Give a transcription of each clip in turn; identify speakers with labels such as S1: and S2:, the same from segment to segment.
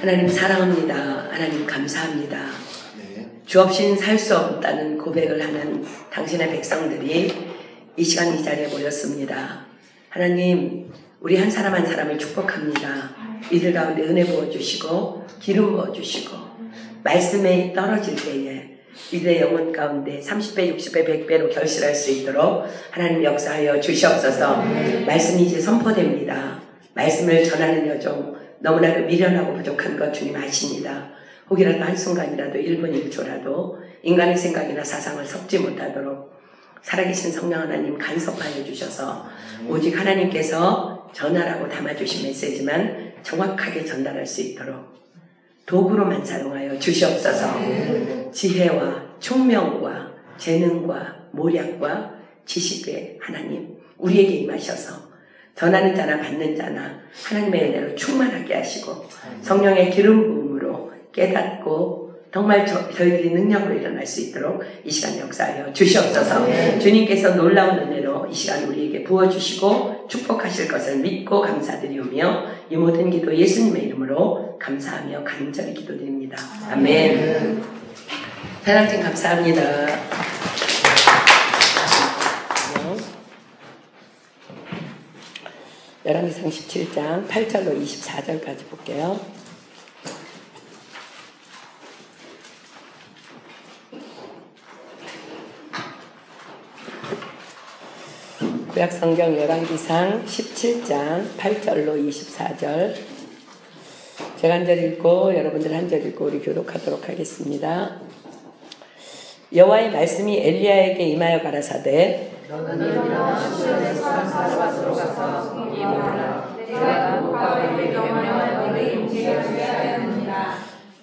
S1: 하나님 사랑합니다. 하나님 감사합니다.
S2: 네.
S1: 주 없이는 살 수 없다는 고백을 하는 당신의 백성들이 이 시간 이 자리에 모였습니다. 하나님, 우리 한 사람 한 사람을 축복합니다. 이들 가운데 은혜 부어주시고 기름 부어주시고 말씀에 떨어질 때에 이들의 영혼 가운데 30배, 60배, 100배로 결실할 수 있도록 하나님 역사하여 주시옵소서. 말씀이 이제 선포됩니다. 말씀을 전하는 여정 너무나도 미련하고 부족한 것 주님 아십니다. 혹이라도 한순간이라도 1분 1초라도 인간의 생각이나 사상을 섞지 못하도록 살아계신 성령 하나님 간섭하여 주셔서 오직 하나님께서 전하라고 담아주신 메시지만 정확하게 전달할 수 있도록 도구로만 사용하여 주시옵소서. 지혜와 총명과 재능과 모략과 지식의 하나님 우리에게 임하셔서 전하는 자나 받는 자나 하나님의 은혜로 충만하게 하시고 성령의 기름 부음으로 깨닫고 정말 저희들이 능력으로 일어날 수 있도록 이 시간 역사하여 주시옵소서. 주님께서 놀라운 은혜로 이 시간 우리에게 부어주시고 축복하실 것을 믿고 감사드리오며 이 모든 기도 예수님의 이름으로 감사하며 간절히 기도드립니다. 아멘. 사랑팀 감사합니다. 열왕기상 17장 8절로 24절까지 볼게요. 구약성경 열왕기상 17장 8절로 24절 제가 한 절 읽고 여러분들 한 절 읽고 우리 교독하도록 하겠습니다. 여호와의 말씀이 엘리야에게 임하여 가라사대
S3: 너는 일어나 시온의 산 사르밧으로 가서 이 말하라. 내가 누가 너에게 명령하여 너를 움직여 주게 하였느니라.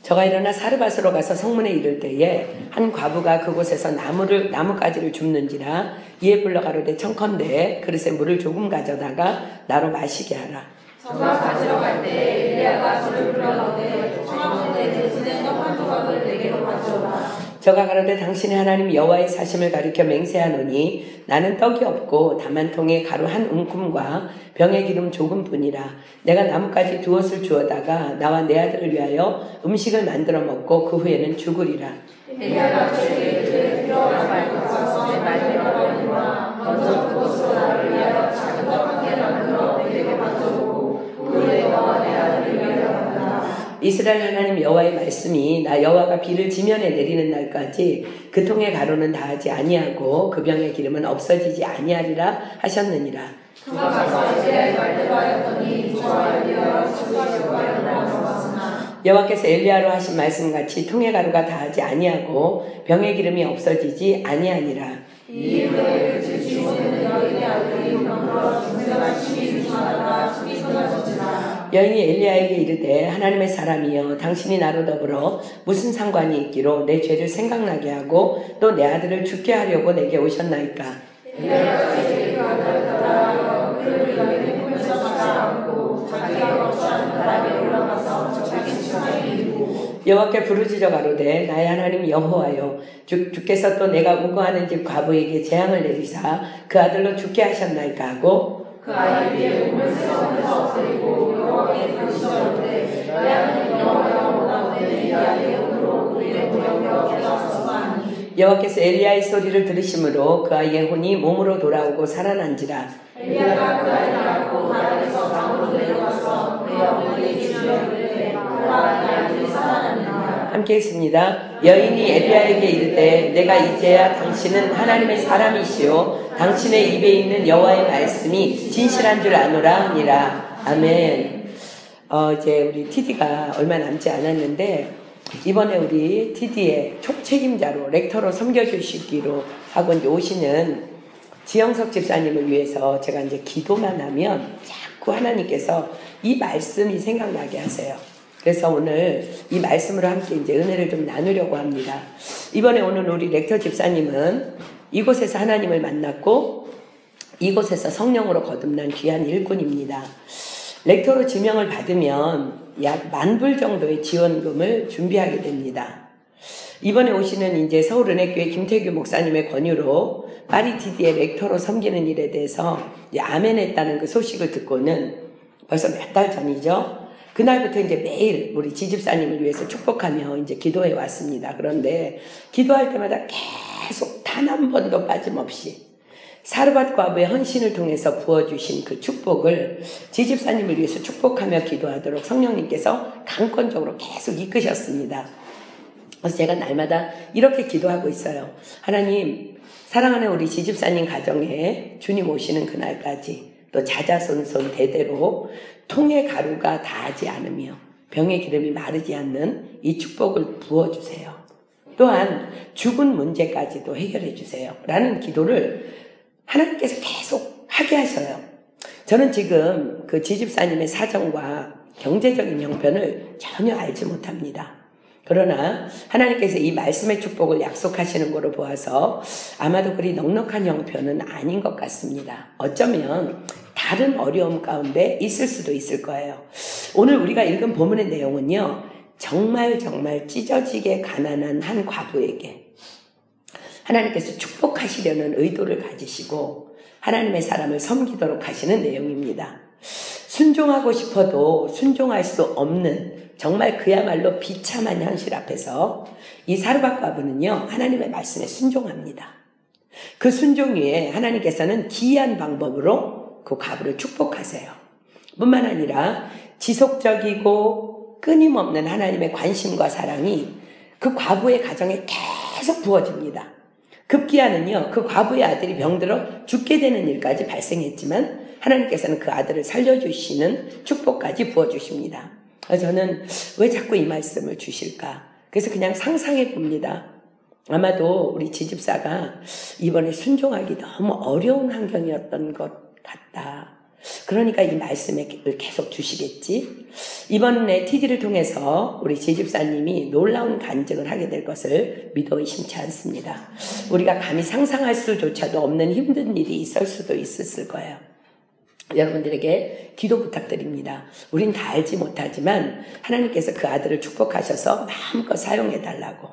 S1: 저가 일어나 사르밧으로 가서 성문에 이를 때에 한 과부가 그곳에서 나뭇가지를 줍는지라 이에 불러 가로되 청컨대 그릇에 물을 조금 가져다가 나로 마시게 하라.
S3: 저가 가지러 갈 때 엘리야가 저를 불러 가로되 청컨대 대신에 떡 한 조각을 내게로 가져오라.
S1: 저가 가로되 당신의 하나님 여호와의 사심을 가리켜 맹세하노니 나는 떡이 없고 다만 통에 가루 한 움큼과 병에 기름 조금뿐이라. 내가 나뭇가지 두엇을 주어다가 나와 내 아들을 위하여 음식을 만들어 먹고 그 후에는 죽으리라.
S3: 엘리야가 저에게 이르되 들어오라 말고 가서 내 말대로 하거니와 먼저 그곳으로 나를 위하여 작은 떡 한 개를 만들어 내게 가져오고 그 후에 너와 내 아들을 위하여 만들라.
S1: 이스라엘 하나님 여호와의 말씀이 나 여호와가 비를 지면에 내리는 날까지 그 통의 가루는 다하지 아니하고 그 병의 기름은 없어지지 아니하리라 하셨느니라.
S3: 그가 가서 엘리야의 말대로 하였더니 저와 엘리야가 죽으시고 일어나셨으나
S1: 여호와께서 엘리야로 하신 말씀같이 통의 가루가 다하지 아니하고 병의 기름이 없어지지 아니하니라.
S3: 이 일로 그 지시고는 여인의 아들이 병으로 중생할 심히 유심하다가 숨이 끊어졌지라.
S1: 여인이 엘리야에게 이르되 하나님의 사람이여 당신이 나로 더불어 무슨 상관이 있기로 내 죄를 생각나게 하고 또 내 아들을 죽게 하려고 내게 오셨나이까.
S3: 엘리야가 저에게 그 아들을 따라하여 그를 여인의 품에서 받아안고 자기가 거처하는 나라에 올라가서 자기 지상에 이르고
S1: 여호와께 부르짖어 가로되 나의 하나님 여호와여 주께서 또 내가 우거하는 집 과부에게 재앙을 내리사 그 아들로 죽게 하셨나이까 하고
S3: 그 아이 위에 몸을 세워서 엎드리고 여호와께 부르짖었는데 내 하나님 여호와여 원하오되 이 아이의 혼으로 우리의 무력을 얻게 하소서 하니
S1: 여호와께서 엘리야의 소리를 들으심으로 그 아이의 혼이 몸으로 돌아오고 살아난지라.
S3: 엘리야가 그 아이를 안고 바닥에서 방으로 내려가서 그의 어머니에게 주려 이르되 보라 이 아이들이 살아났느니라.
S1: 함께 있습니다. 여인이 엘리야에게 이르되 내가 이제야 당신은 하나님의 사람이시오 당신의 입에 있는 여호와의 말씀이 진실한 줄 아노라 하니라. 아멘. 이제 우리 TD가 얼마 남지 않았는데 이번에 우리 TD의 총책임자로 렉터로 섬겨주시기로 하고 이제 오시는 지영석 집사님을 위해서 제가 이제 기도만 하면 자꾸 하나님께서 이 말씀이 생각나게 하세요. 그래서 오늘 이 말씀으로 함께 이제 은혜를 좀 나누려고 합니다. 이번에 오늘 우리 렉터 집사님은 이곳에서 하나님을 만났고 이곳에서 성령으로 거듭난 귀한 일꾼입니다. 렉터로 지명을 받으면 약 10,000불 정도의 지원금을 준비하게 됩니다. 이번에 오시는 이제 서울은혜교회 김태규 목사님의 권유로 파리 TD의 렉터로 섬기는 일에 대해서 아멘했다는 그 소식을 듣고는 벌써 몇 달 전이죠. 그날부터 이제 매일 우리 지집사님을 위해서 축복하며 이제 기도해 왔습니다. 그런데 기도할 때마다 계속 단 한 번도 빠짐없이 사르밧 과부의 헌신을 통해서 부어주신 그 축복을 지집사님을 위해서 축복하며 기도하도록 성령님께서 강권적으로 계속 이끄셨습니다. 그래서 제가 날마다 이렇게 기도하고 있어요. 하나님, 사랑하는 우리 지집사님 가정에 주님 오시는 그날까지 또 자자손손 대대로 통의 가루가 다하지 않으며 병의 기름이 마르지 않는 이 축복을 부어주세요. 또한 죽은 문제까지도 해결해 주세요. 라는 기도를 하나님께서 계속 하게 하셔요. 저는 지금 그 지집사님의 사정과 경제적인 형편을 전혀 알지 못합니다. 그러나 하나님께서 이 말씀의 축복을 약속하시는 거로 보아서 아마도 그리 넉넉한 형편은 아닌 것 같습니다. 어쩌면 다른 어려움 가운데 있을 수도 있을 거예요. 오늘 우리가 읽은 본문의 내용은요, 정말 찢어지게 가난한 한 과부에게 하나님께서 축복하시려는 의도를 가지시고 하나님의 사람을 섬기도록 하시는 내용입니다. 순종하고 싶어도 순종할 수 없는 정말 그야말로 비참한 현실 앞에서 이 사르밧 과부는요, 하나님의 말씀에 순종합니다. 그 순종 위에 하나님께서는 기이한 방법으로 그 과부를 축복하세요. 뿐만 아니라 지속적이고 끊임없는 하나님의 관심과 사랑이 그 과부의 가정에 계속 부어집니다. 급기야는요, 그 과부의 아들이 병들어 죽게 되는 일까지 발생했지만 하나님께서는 그 아들을 살려주시는 축복까지 부어주십니다. 그래서 저는 왜 자꾸 이 말씀을 주실까? 그래서 그냥 상상해 봅니다. 아마도 우리 지집사가 이번에 순종하기 너무 어려운 환경이었던 것 같다. 그러니까 이 말씀을 계속 주시겠지. 이번에 TV를 통해서 우리 지집사님이 놀라운 간증을 하게 될 것을 믿어 의심치 않습니다. 우리가 감히 상상할 수조차도 없는 힘든 일이 있을 수도 있었을 거예요. 여러분들에게 기도 부탁드립니다. 우린 다 알지 못하지만 하나님께서 그 아들을 축복하셔서 마음껏 사용해달라고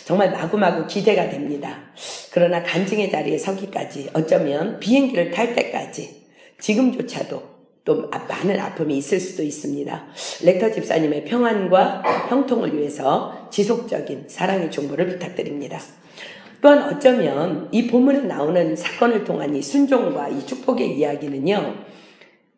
S1: 정말 마구마구 기대가 됩니다. 그러나 간증의 자리에 서기까지, 어쩌면 비행기를 탈 때까지, 지금조차도 또 많은 아픔이 있을 수도 있습니다. 렉터 집사님의 평안과 형통을 위해서 지속적인 사랑의 중보를 부탁드립니다. 또한 어쩌면 이 본문에 나오는 사건을 통한 이 순종과 이 축복의 이야기는요,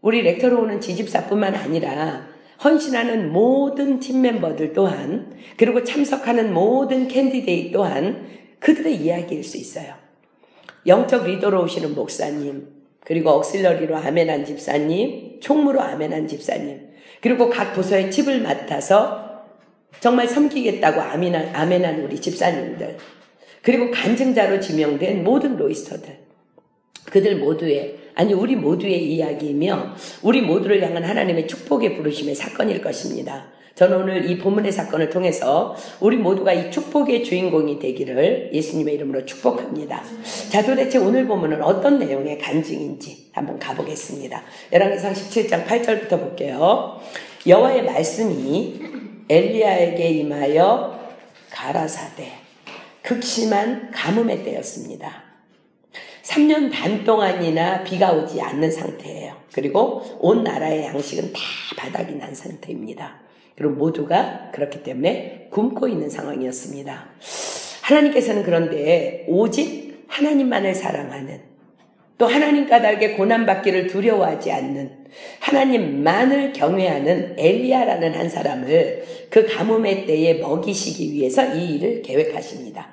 S1: 우리 렉터로 오는 지집사뿐만 아니라 헌신하는 모든 팀 멤버들 또한, 그리고 참석하는 모든 캔디데이트 또한 그들의 이야기일 수 있어요. 영적 리더로 오시는 목사님, 그리고 억실러리로 아멘한 집사님, 총무로 아멘한 집사님, 그리고 각 부서의 칩을 맡아서 정말 섬기겠다고 아멘한 우리 집사님들, 그리고 간증자로 지명된 모든 로이스터들, 그들 모두의, 아니 우리 모두의 이야기이며 우리 모두를 향한 하나님의 축복의 부르심의 사건일 것입니다. 저는 오늘 이 본문의 사건을 통해서 우리 모두가 이 축복의 주인공이 되기를 예수님의 이름으로 축복합니다. 자, 도대체 오늘 본문은 어떤 내용의 간증인지 한번 가보겠습니다. 열왕기상 17장 8절부터 볼게요. 여호와의 말씀이 엘리야에게 임하여 가라사대, 극심한 가뭄의 때였습니다. 3년 반 동안이나 비가 오지 않는 상태예요. 그리고 온 나라의 양식은 다 바닥이 난 상태입니다. 그리고 모두가 그렇기 때문에 굶고 있는 상황이었습니다. 하나님께서는 그런데 오직 하나님만을 사랑하는, 또 하나님 까닭에 고난받기를 두려워하지 않는, 하나님만을 경외하는 엘리야라는 한 사람을 그 가뭄의 때에 먹이시기 위해서 이 일을 계획하십니다.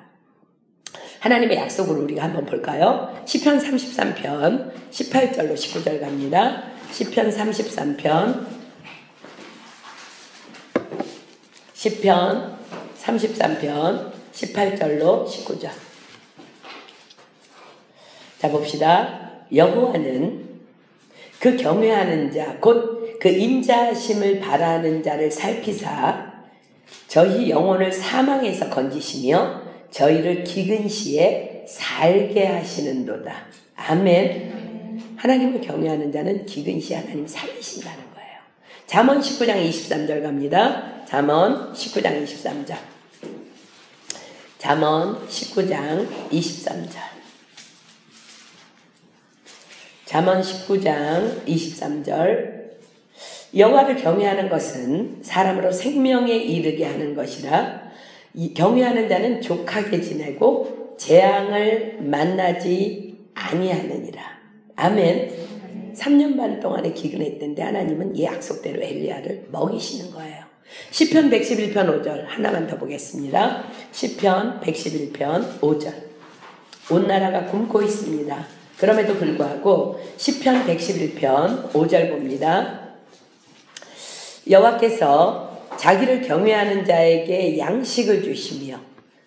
S1: 하나님의 약속을 우리가 한번 볼까요? 시편 33편 18절로 19절 갑니다. 시편 33편 18절로 19절. 자, 봅시다. 여호와는 그 경외하는 자, 곧 그 인자하심을 바라는 자를 살피사 저희 영혼을 사망에서 건지시며 저희를 기근 시에 살게 하시는도다. 아멘. 하나님을 경외하는 자는 기근 시에 하나님 살리신다는 거예요. 잠언 19장 23절 갑니다. 잠언 19장 23절. 잠언 19장 23절. 잠언 19장 23절. 여호와를 경외하는 것은 사람으로 생명에 이르게 하는 것이라 경외하는 자는 족하게 지내고 재앙을 만나지 아니하느니라. 아멘. 3년 반 동안에 기근했던데 하나님은 이 약속대로 엘리야를 먹이시는 거예요. 시편 111편 5절 하나만 더 보겠습니다. 시편 111편 5절. 온 나라가 굶고 있습니다. 그럼에도 불구하고 시편 111편 5절 봅니다. 여호와께서 자기를 경외하는 자에게 양식을 주시며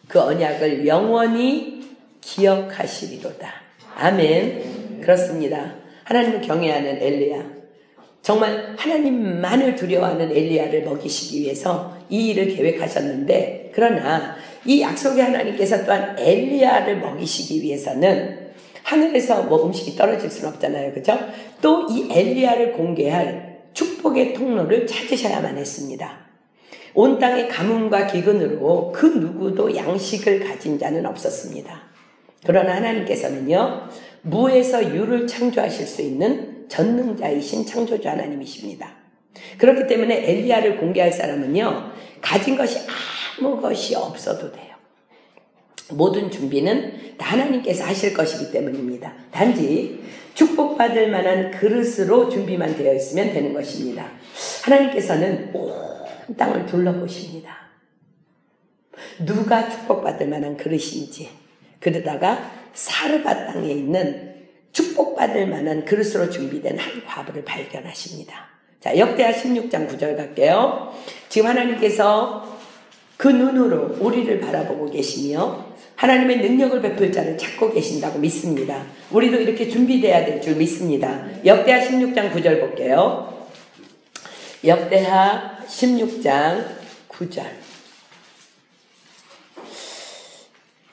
S1: 그 언약을 영원히 기억하시리로다. 아멘. 그렇습니다. 하나님을 경외하는 엘리야, 정말 하나님만을 두려워하는 엘리야를 먹이시기 위해서 이 일을 계획하셨는데, 그러나 이 약속의 하나님께서 또한 엘리야를 먹이시기 위해서는 하늘에서 뭐 음식이 떨어질 수는 없잖아요. 그죠? 또 이 엘리야를 공개할 축복의 통로를 찾으셔야만 했습니다. 온 땅의 가뭄과 기근으로 그 누구도 양식을 가진 자는 없었습니다. 그러나 하나님께서는요, 무에서 유를 창조하실 수 있는 전능자이신 창조주 하나님이십니다. 그렇기 때문에 엘리야를 공개할 사람은요, 가진 것이 아무 것이 없어도 돼요. 모든 준비는 다 하나님께서 하실 것이기 때문입니다. 단지 축복받을 만한 그릇으로 준비만 되어 있으면 되는 것입니다. 하나님께서는 온 땅을 둘러보십니다. 누가 축복받을 만한 그릇인지, 그러다가 사르밧 땅에 있는 축복받을 만한 그릇으로 준비된 한 과부를 발견하십니다. 자, 역대하 16장 9절 갈게요. 지금 하나님께서 그 눈으로 우리를 바라보고 계시며 하나님의 능력을 베풀 자를 찾고 계신다고 믿습니다. 우리도 이렇게 준비돼야 될 줄 믿습니다. 역대하 16장 9절 볼게요. 역대하 16장 9절.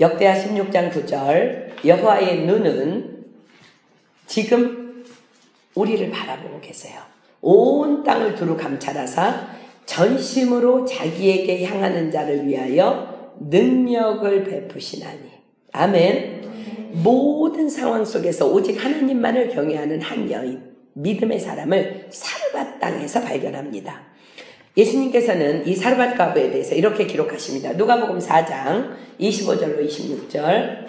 S1: 역대하 16장 9절. 여호와의 눈은 지금 우리를 바라보고 계세요. 온 땅을 두루 감찰하사 전심으로 자기에게 향하는 자를 위하여 능력을 베푸시나니. 아멘. 모든 상황 속에서 오직 하나님만을 경외하는 한 여인, 믿음의 사람을 사르밧 땅에서 발견합니다. 예수님께서는 이 사르밧 과부에 대해서 이렇게 기록하십니다. 누가복음 4장 25절로 26절.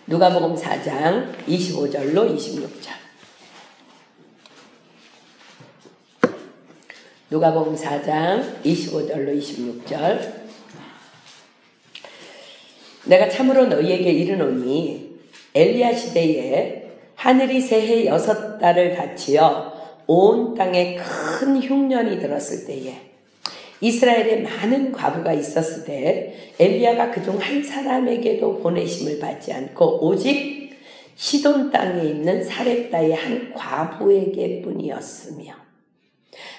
S1: 누가복음 4장 25절로 26절. 누가복음 4장 25절로 26절. 내가 참으로 너희에게 이르노니 엘리야 시대에 하늘이 새해 6달을 닫히어 온 땅에 큰 흉년이 들었을 때에 이스라엘에 많은 과부가 있었을 때 엘리야가 그중 한 사람에게도 보내심을 받지 않고 오직 시돈 땅에 있는 사렙다의 한 과부에게 뿐이었으며.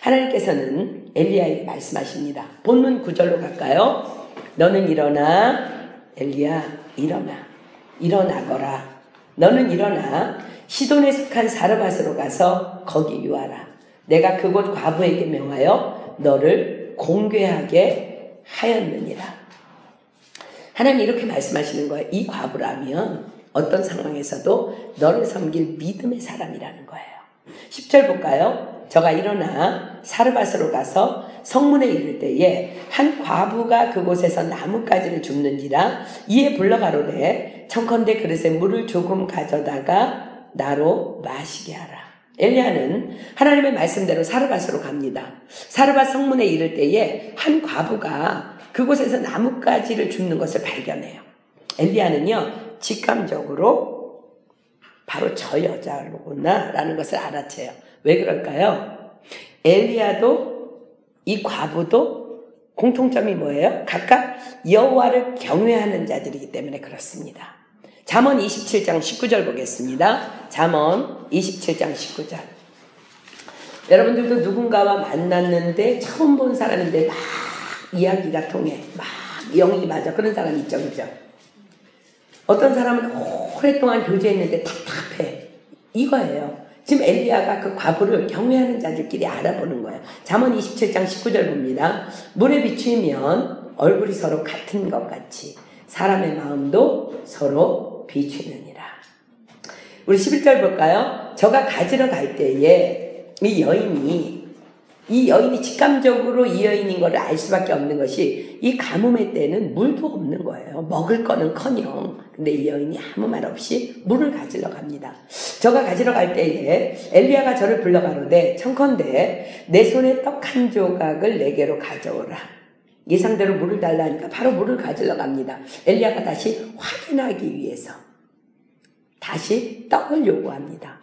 S1: 하나님께서는 엘리야에게 말씀하십니다. 본문 9절로 갈까요? 너는 일어나, 엘리야 일어나, 일어나거라. 너는 일어나 시돈에 속한 사르밧으로 가서 거기 유하라. 내가 그곳 과부에게 명하여 너를 공개하게 하였느니라. 하나님 이렇게 말씀하시는 거예요. 이 과부라면 어떤 상황에서도 너를 섬길 믿음의 사람이라는 거예요. 10절 볼까요? 저가 일어나 사르밧으로 가서 성문에 이를 때에 한 과부가 그곳에서 나뭇가지를 줍는지라 이에 불러가로되 청컨대 그릇에 물을 조금 가져다가 나로 마시게 하라. 엘리야는 하나님의 말씀대로 사르밧으로 갑니다. 사르밧 성문에 이를 때에 한 과부가 그곳에서 나뭇가지를 줍는 것을 발견해요. 엘리야는요, 직감적으로 바로 저 여자로구나 라는 것을 알아채요. 왜 그럴까요? 엘리야도 이 과부도 공통점이 뭐예요? 각각 여호와를 경외하는 자들이기 때문에 그렇습니다. 잠언 27장 19절 보겠습니다. 잠언 27장 19절. 여러분들도 누군가와 만났는데 처음 본 사람인데 막 이야기가 통해, 막 영이 맞아. 그런 사람 있죠, 그죠? 어떤 사람은 오랫동안 교제했는데 답답해. 이거예요. 지금 엘리야가 그 과부를 경외하는 자들끼리 알아보는 거예요. 잠언 27장 19절 봅니다. 물에 비추면 얼굴이 서로 같은 것 같이 사람의 마음도 서로 비추느니라. 우리 11절 볼까요? 저가 가지러 갈 때에 이 여인이 이 여인이 직감적으로 이 여인인 것을 알 수밖에 없는 것이 이 가뭄의 때는 물도 없는 거예요. 먹을 거는커녕. 근데 이 여인이 아무 말 없이 물을 가지러 갑니다. 저가 가지러 갈 때에 엘리야가 저를 불러가로되 청컨대 내 손에 떡 한 조각을 내게로 가져오라. 예상대로 물을 달라니까 바로 물을 가지러 갑니다. 엘리야가 다시 확인하기 위해서 다시 떡을 요구합니다.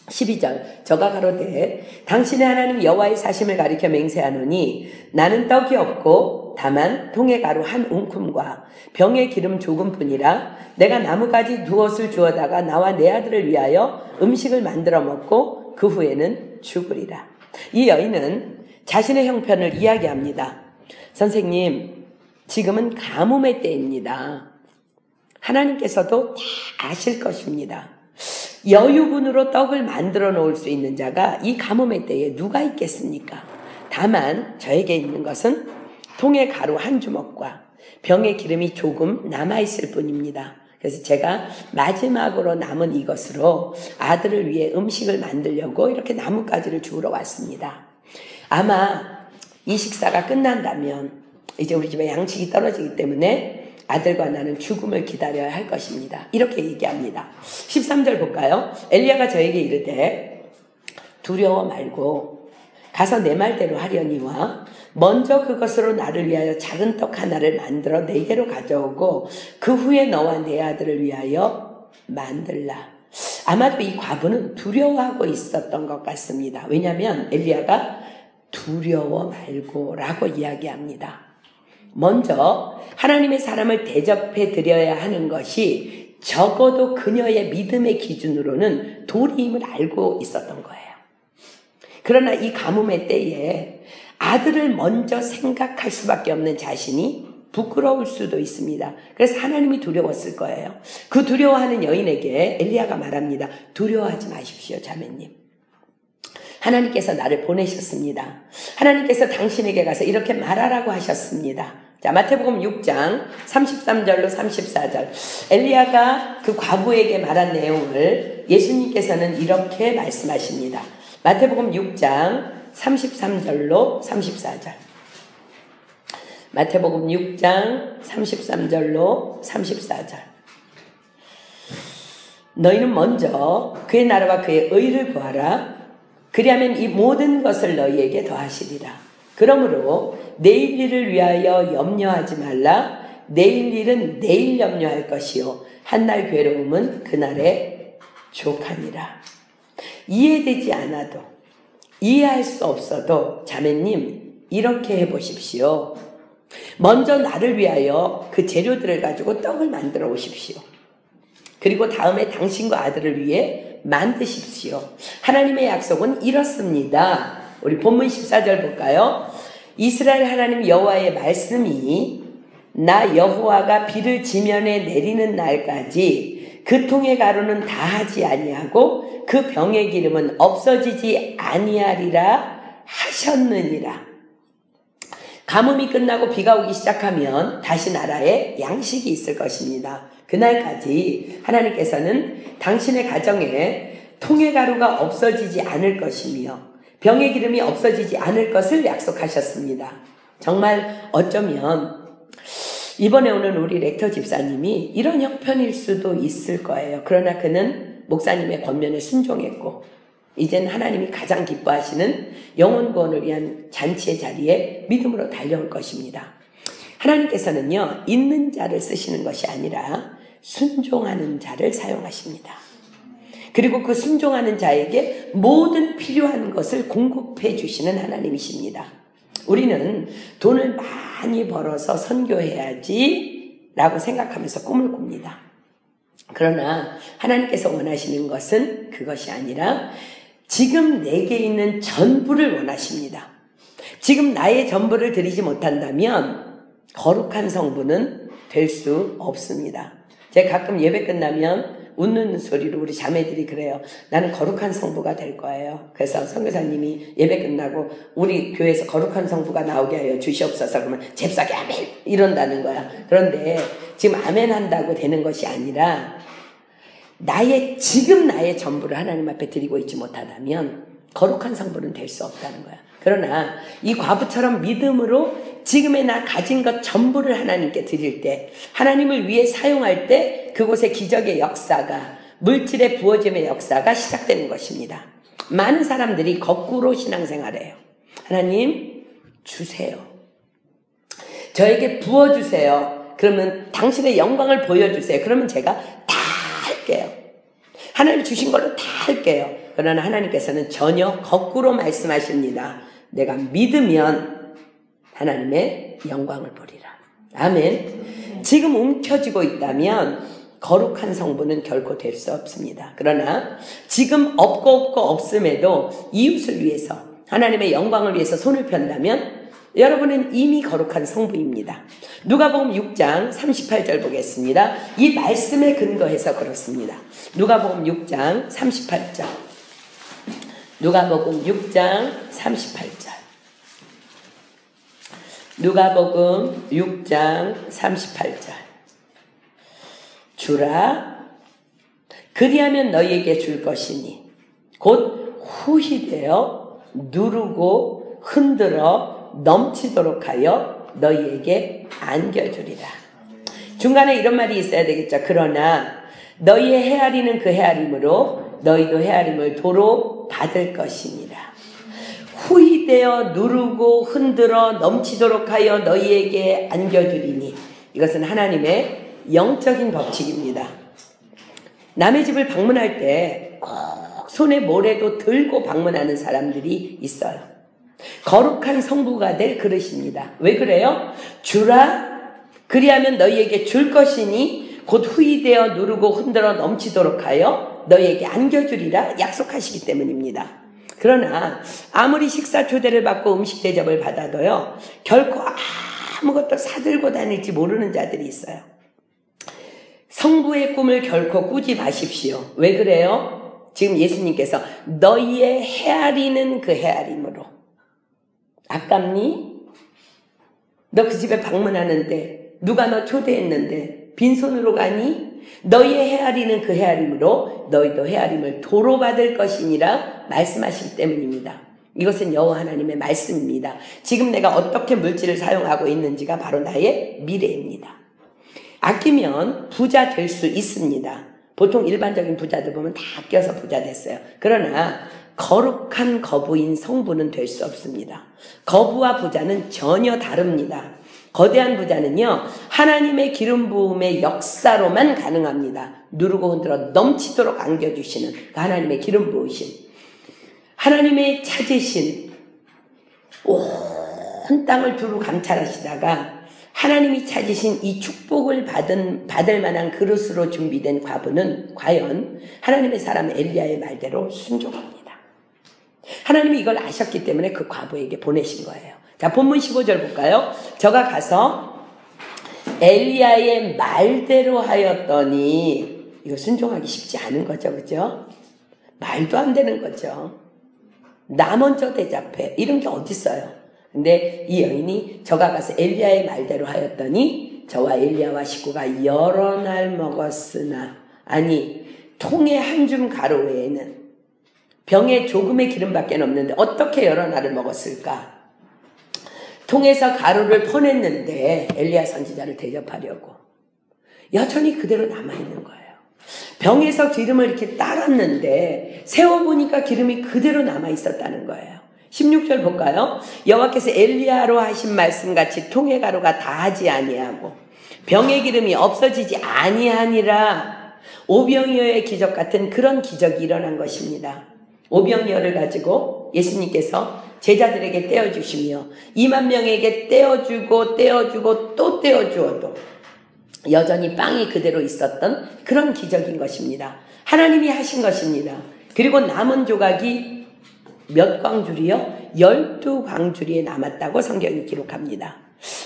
S1: 12절 저가 가로되 당신의 하나님 여호와의 사심을 가리켜 맹세하노니 나는 떡이 없고 다만 통에 가루 한 움큼과 병에 기름 조금뿐이라 내가 나뭇가지 두엇을 주어다가 나와 내 아들을 위하여 음식을 만들어 먹고 그 후에는 죽으리라. 이 여인은 자신의 형편을 이야기합니다. 선생님, 지금은 가뭄의 때입니다. 하나님께서도 다 아실 것입니다. 여유분으로 떡을 만들어 놓을 수 있는 자가 이 가뭄의 때에 누가 있겠습니까? 다만 저에게 있는 것은 통에 가루 한 주먹과 병에 기름이 조금 남아있을 뿐입니다. 그래서 제가 마지막으로 남은 이것으로 아들을 위해 음식을 만들려고 이렇게 나뭇가지를 주우러 왔습니다. 아마 이 식사가 끝난다면 이제 우리 집에 양식이 떨어지기 때문에 아들과 나는 죽음을 기다려야 할 것입니다. 이렇게 얘기합니다. 13절 볼까요? 엘리야가 저에게 이르되 두려워 말고 가서 내 말대로 하려니와 먼저 그것으로 나를 위하여 작은 떡 하나를 만들어 내게로 가져오고 그 후에 너와 내 아들을 위하여 만들라. 아마도 이 과부는 두려워하고 있었던 것 같습니다. 왜냐하면 엘리야가 두려워 말고 라고 이야기합니다. 먼저 하나님의 사람을 대접해 드려야 하는 것이 적어도 그녀의 믿음의 기준으로는 도리임을 알고 있었던 거예요. 그러나 이 가뭄의 때에 아들을 먼저 생각할 수밖에 없는 자신이 부끄러울 수도 있습니다. 그래서 하나님이 두려웠을 거예요. 그 두려워하는 여인에게 엘리야가 말합니다. 두려워하지 마십시오, 자매님. 하나님께서 나를 보내셨습니다. 하나님께서 당신에게 가서 이렇게 말하라고 하셨습니다. 자, 마태복음 6장 33절로 34절. 엘리야가 그 과부에게 말한 내용을 예수님께서는 이렇게 말씀하십니다. 마태복음 6장 33절로 34절. 마태복음 6장 33절로 34절. 너희는 먼저 그의 나라와 그의 의를 구하라. 그리하면 이 모든 것을 너희에게 더하시리라. 그러므로 내일 일을 위하여 염려하지 말라. 내일 일은 내일 염려할 것이요 한날 괴로움은 그날에 족하니라. 이해되지 않아도 이해할 수 없어도 자매님 이렇게 해보십시오. 먼저 나를 위하여 그 재료들을 가지고 떡을 만들어 오십시오. 그리고 다음에 당신과 아들을 위해 만드십시오. 하나님의 약속은 이렇습니다. 우리 본문 14절 볼까요? 이스라엘 하나님 여호와의 말씀이 나 여호와가 비를 지면에 내리는 날까지 그 통의 가루는 다하지 아니하고 그 병의 기름은 없어지지 아니하리라 하셨느니라. 가뭄이 끝나고 비가 오기 시작하면 다시 나라에 양식이 있을 것입니다. 그날까지 하나님께서는 당신의 가정에 통의 가루가 없어지지 않을 것이며 병의 기름이 없어지지 않을 것을 약속하셨습니다. 정말 어쩌면 이번에 오는 우리 렉터 집사님이 이런 형편일 수도 있을 거예요. 그러나 그는 목사님의 권면에 순종했고 이젠 하나님이 가장 기뻐하시는 영혼 구원을 위한 잔치의 자리에 믿음으로 달려올 것입니다. 하나님께서는요, 있는 자를 쓰시는 것이 아니라 순종하는 자를 사용하십니다. 그리고 그 순종하는 자에게 모든 필요한 것을 공급해 주시는 하나님이십니다. 우리는 돈을 많이 벌어서 선교해야지 라고 생각하면서 꿈을 꿉니다. 그러나 하나님께서 원하시는 것은 그것이 아니라 지금 내게 있는 전부를 원하십니다. 지금 나의 전부를 드리지 못한다면 거룩한 성부는 될 수 없습니다. 제가 가끔 예배 끝나면 웃는 소리로 우리 자매들이 그래요. 나는 거룩한 성부가 될 거예요. 그래서 선교사님이 예배 끝나고 우리 교회에서 거룩한 성부가 나오게 하여 주시옵소서 그러면 잽싸게 아멘 이런다는 거야. 그런데 지금 아멘 한다고 되는 것이 아니라 지금 나의 전부를 하나님 앞에 드리고 있지 못하다면 거룩한 성부는 될 수 없다는 거야. 그러나 이 과부처럼 믿음으로 지금의 나 가진 것 전부를 하나님께 드릴 때, 하나님을 위해 사용할 때 그곳에 기적의 역사가, 물질의 부어짐의 역사가 시작되는 것입니다. 많은 사람들이 거꾸로 신앙생활을 해요. 하나님 주세요. 저에게 부어주세요. 그러면 당신의 영광을 보여주세요. 그러면 제가 다 할게요. 하나님 주신 걸로 다 할게요. 그러나 하나님께서는 전혀 거꾸로 말씀하십니다. 내가 믿으면 하나님의 영광을 보리라. 아멘. 지금 움켜쥐고 있다면 거룩한 성부는 결코 될 수 없습니다. 그러나 지금 없고 없음에도 이웃을 위해서, 하나님의 영광을 위해서 손을 편다면 여러분은 이미 거룩한 성부입니다. 누가복음 6장 38절 보겠습니다. 이 말씀에 근거해서 그렇습니다. 누가복음 6장 38절. 누가복음 6장 38절. 누가복음 6장 38절. 주라, 그리하면 너희에게 줄 것이니 곧 후히되어 누르고 흔들어 넘치도록 하여 너희에게 안겨주리라. 중간에 이런 말이 있어야 되겠죠. 그러나 너희의 헤아리는 그 헤아림으로 너희도 헤아림을 도로 받을 것이니라. 후히되어 누르고 흔들어 넘치도록 하여 너희에게 안겨주리니, 이것은 하나님의 영적인 법칙입니다. 남의 집을 방문할 때 꼭 손에 뭐라도 들고 방문하는 사람들이 있어요. 거룩한 성부가 될 그릇입니다. 왜 그래요? 주라, 그리하면 너희에게 줄 것이니 곧 후히되어 누르고 흔들어 넘치도록 하여 너희에게 안겨주리라 약속하시기 때문입니다. 그러나 아무리 식사 초대를 받고 음식 대접을 받아도요, 결코 아무것도 사들고 다닐지 모르는 자들이 있어요. 성부의 꿈을 결코 꾸지 마십시오. 왜 그래요? 지금 예수님께서 너희의 헤아리는 그 헤아림으로. 아깝니? 너 그 집에 방문하는데 누가 너 초대했는데 빈손으로 가니? 너희의 헤아리는 그 헤아림으로 너희도 헤아림을 도로 받을 것이니라 말씀하시기 때문입니다. 이것은 여호와 하나님의 말씀입니다. 지금 내가 어떻게 물질을 사용하고 있는지가 바로 나의 미래입니다. 아끼면 부자 될 수 있습니다. 보통 일반적인 부자들 보면 다 아껴서 부자 됐어요. 그러나 거룩한 거부인 성부는 될 수 없습니다. 거부와 부자는 전혀 다릅니다. 거대한 부자는요, 하나님의 기름 부음의 역사로만 가능합니다. 누르고 흔들어 넘치도록 안겨주시는 그 하나님의 기름 부으심, 하나님의 찾으신 온 땅을 두루 감찰하시다가 하나님이 찾으신 이 축복을 받을 만한 그릇으로 준비된 과부는 과연 하나님의 사람 엘리야의 말대로 순종합니다. 하나님이 이걸 아셨기 때문에 그 과부에게 보내신 거예요. 자, 본문 15절 볼까요? 저가 가서 엘리야의 말대로 하였더니, 이거 순종하기 쉽지 않은 거죠, 그죠? 말도 안 되는 거죠. 나 먼저 대접해, 이런 게 어딨어요. 근데 이 여인이 저가 가서 엘리야의 말대로 하였더니 저와 엘리야와 식구가 여러 날 먹었으나, 아니 통에 한 줌 가루 외에는 병에 조금의 기름밖에 없는데 어떻게 여러 날을 먹었을까? 통에서 가루를 퍼냈는데 엘리야 선지자를 대접하려고 여전히 그대로 남아있는 거예요. 병에서 기름을 이렇게 따랐는데 세워보니까 기름이 그대로 남아있었다는 거예요. 16절 볼까요? 여호와께서 엘리야로 하신 말씀같이 통의 가루가 다하지 아니하고 병의 기름이 없어지지 아니하니라. 오병이어의 기적 같은 그런 기적이 일어난 것입니다. 오병이어를 가지고 예수님께서 제자들에게 떼어주시며 2만 명에게 떼어주고 또 떼어주어도 여전히 빵이 그대로 있었던 그런 기적인 것입니다. 하나님이 하신 것입니다. 그리고 남은 조각이 몇 광줄이요? 12광줄이 남았다고 성경이 기록합니다.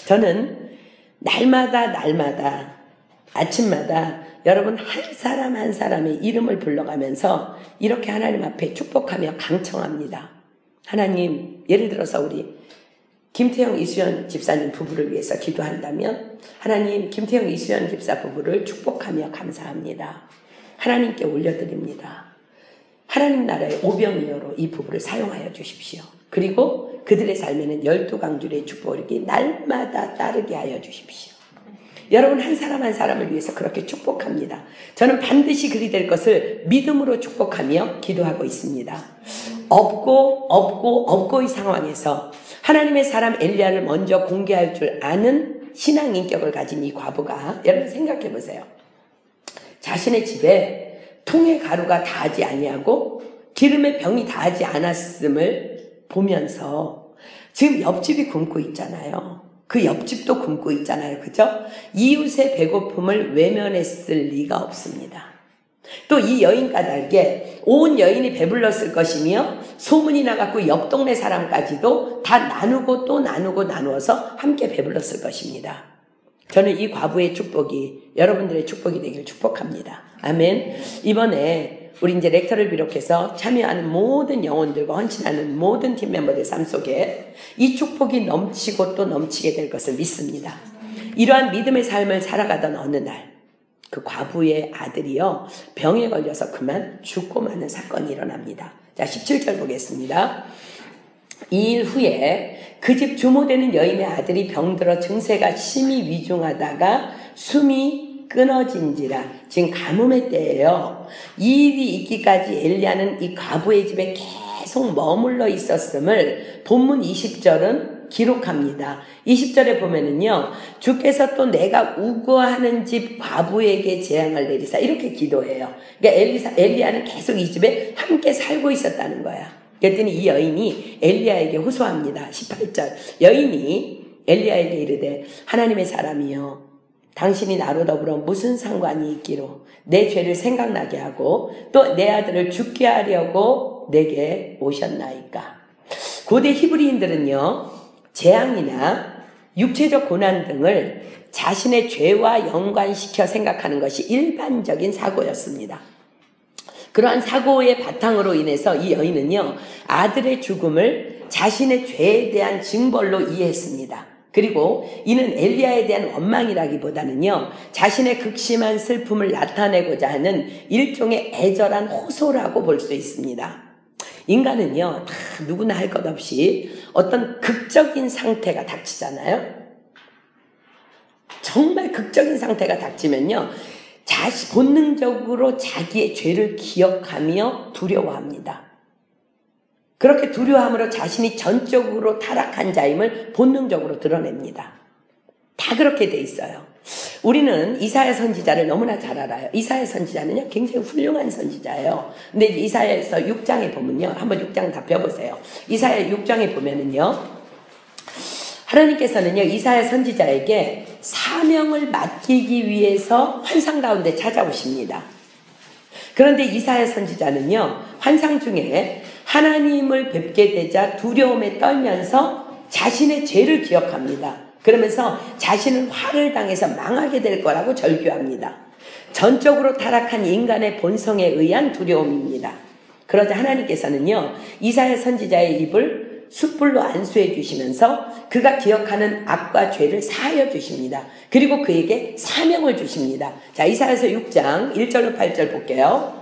S1: 저는 날마다 아침마다 여러분 한 사람 한 사람의 이름을 불러가면서 이렇게 하나님 앞에 축복하며 강청합니다. 하나님, 예를 들어서 우리 김태형, 이수연 집사님 부부를 위해서 기도한다면 하나님, 김태형, 이수연 집사 부부를 축복하며 감사합니다. 하나님께 올려드립니다. 하나님 나라의 오병이어로 이 부부를 사용하여 주십시오. 그리고 그들의 삶에는 12강줄의 축복이 날마다 따르게 하여 주십시오. 여러분 한 사람 한 사람을 위해서 그렇게 축복합니다. 저는 반드시 그리 될 것을 믿음으로 축복하며 기도하고 있습니다. 없고의 상황에서 하나님의 사람 엘리야를 먼저 공개할 줄 아는 신앙 인격을 가진 이 과부가, 여러분 생각해 보세요. 자신의 집에 통의 가루가 다하지 아니하고 기름의 병이 다하지 않았음을 보면서 지금 옆집이 굶고 있잖아요. 그 옆집도 굶고 있잖아요. 그죠? 이웃의 배고픔을 외면했을 리가 없습니다. 또 이 여인 까닭에 온 여인이 배불렀을 것이며 소문이 나갖고 옆 동네 사람까지도 다 나누고 또 나누어서 함께 배불렀을 것입니다. 저는 이 과부의 축복이 여러분들의 축복이 되길 축복합니다. 아멘. 이번에 우리 이제 렉터를 비롯해서 참여하는 모든 영혼들과 헌신하는 모든 팀 멤버들 삶 속에 이 축복이 넘치고 또 넘치게 될 것을 믿습니다. 이러한 믿음의 삶을 살아가던 어느 날 그 과부의 아들이요 병에 걸려서 그만 죽고 마는 사건이 일어납니다. 자, 17절 보겠습니다. 2일 후에 그 집 주모되는 여인의 아들이 병들어 증세가 심히 위중하다가 숨이 끊어진지라. 지금 가뭄의 때예요. 이 일이 있기까지 엘리야는 이 과부의 집에 계속 머물러 있었음을 본문 20절은 기록합니다. 20절에 보면은요, 주께서 또 내가 우거하는 집 과부에게 재앙을 내리사, 이렇게 기도해요. 그러니까 엘리야는 계속 이 집에 함께 살고 있었다는 거야. 그랬더니 이 여인이 엘리야에게 호소합니다. 18절. 여인이 엘리야에게 이르되 하나님의 사람이여, 당신이 나로 더불어 무슨 상관이 있기로 내 죄를 생각나게 하고 또 내 아들을 죽게 하려고 내게 오셨나이까. 고대 히브리인들은요, 재앙이나 육체적 고난 등을 자신의 죄와 연관시켜 생각하는 것이 일반적인 사고였습니다. 그러한 사고의 바탕으로 인해서 이 여인은요, 아들의 죽음을 자신의 죄에 대한 징벌로 이해했습니다. 그리고 이는 엘리야에 대한 원망이라기보다는요, 자신의 극심한 슬픔을 나타내고자 하는 일종의 애절한 호소라고 볼 수 있습니다. 인간은요, 다 누구나 할 것 없이 어떤 극적인 상태가 닥치잖아요. 정말 극적인 상태가 닥치면요, 본능적으로 자기의 죄를 기억하며 두려워합니다. 그렇게 두려워함으로 자신이 전적으로 타락한 자임을 본능적으로 드러냅니다. 다 그렇게 돼 있어요. 우리는 이사야 선지자를 너무나 잘 알아요. 이사야 선지자는요, 굉장히 훌륭한 선지자예요. 근데 이사야에서 6장에 보면요, 한번 6장 다 펴보세요. 이사야 6장에 보면은요, 하나님께서는요, 이사야 선지자에게 사명을 맡기기 위해서 환상 가운데 찾아오십니다. 그런데 이사야 선지자는요, 환상 중에 하나님을 뵙게 되자 두려움에 떨면서 자신의 죄를 기억합니다. 그러면서 자신은 화를 당해서 망하게 될 거라고 절규합니다. 전적으로 타락한 인간의 본성에 의한 두려움입니다. 그러자 하나님께서는요, 이사야 선지자의 입을 숯불로 안수해 주시면서 그가 기억하는 악과 죄를 사하여 주십니다. 그리고 그에게 사명을 주십니다. 자, 이사야서 6장 1절로 8절 볼게요.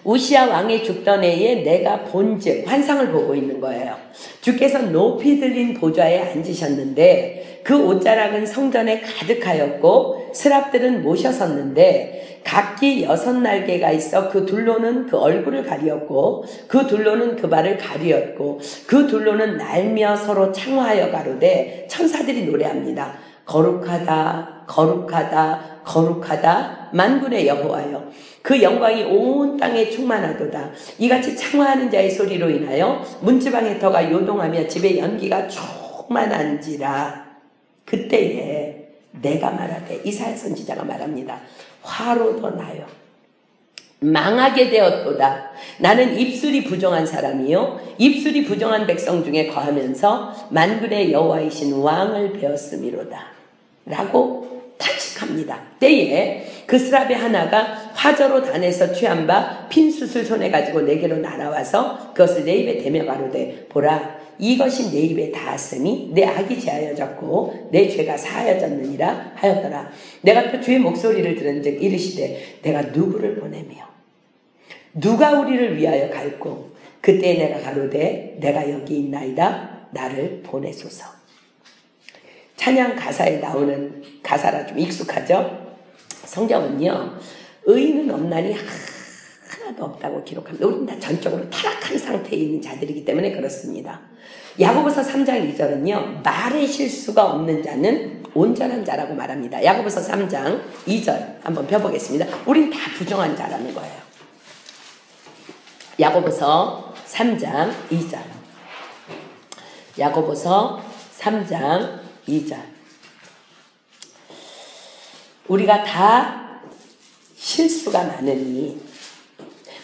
S1: 우시야 왕이 죽던 해에 내가 본즉, 환상을 보고 있는 거예요. 주께서 높이 들린 보좌에 앉으셨는데 그 옷자락은 성전에 가득하였고 스랍들은 모셔섰는데 각기 6날개가 있어 그 둘로는 그 얼굴을 가리었고 그 둘로는 그 발을 가리었고 그 둘로는 날며 서로 창화하여 가로되, 천사들이 노래합니다. 거룩하다 거룩하다 거룩하다 만군의 여호와여, 그 영광이 온 땅에 충만하도다. 이같이 창화하는 자의 소리로 인하여 문지방의 터가 요동하며 집의 연기가 충만한지라. 그때에 내가 말하되, 이사야 선지자가 말합니다. 화로 더 나요. 망하게 되었도다. 나는 입술이 부정한 사람이요 입술이 부정한 백성 중에 거하면서 만군의 여호와이신 왕을 배웠음이로다. 라고 탄식합니다. 때에 그 스랍의 하나가 화저로 단에서 취한 바 핀 숯을 손에 가지고 내게로 날아와서 그것을 내 입에 대며 가로되, 보라, 이것이 내 입에 닿았으니 내 악이 제하여졌고 내 죄가 사하여졌느니라 하였더라. 내가 또 주의 목소리를 들은즉 이르시되, 내가 누구를 보내며 누가 우리를 위하여 갈고 그때 내가 가로되 내가 여기 있나이다 나를 보내소서. 찬양 가사에 나오는 가사라 좀 익숙하죠? 성경은요 의인은 없나니 하나도 없다고 기록합니다. 우리는 다 전적으로 타락한 상태에 있는 자들이기 때문에 그렇습니다. 야고보서 3장 2절은요 말의 실수가 없는 자는 온전한 자라고 말합니다. 야고보서 3장 2절 한번 펴보겠습니다. 우린 다 부정한 자라는 거예요. 야고보서 3장 2절. 야고보서 3장 2절. 우리가 다 실수가 많으니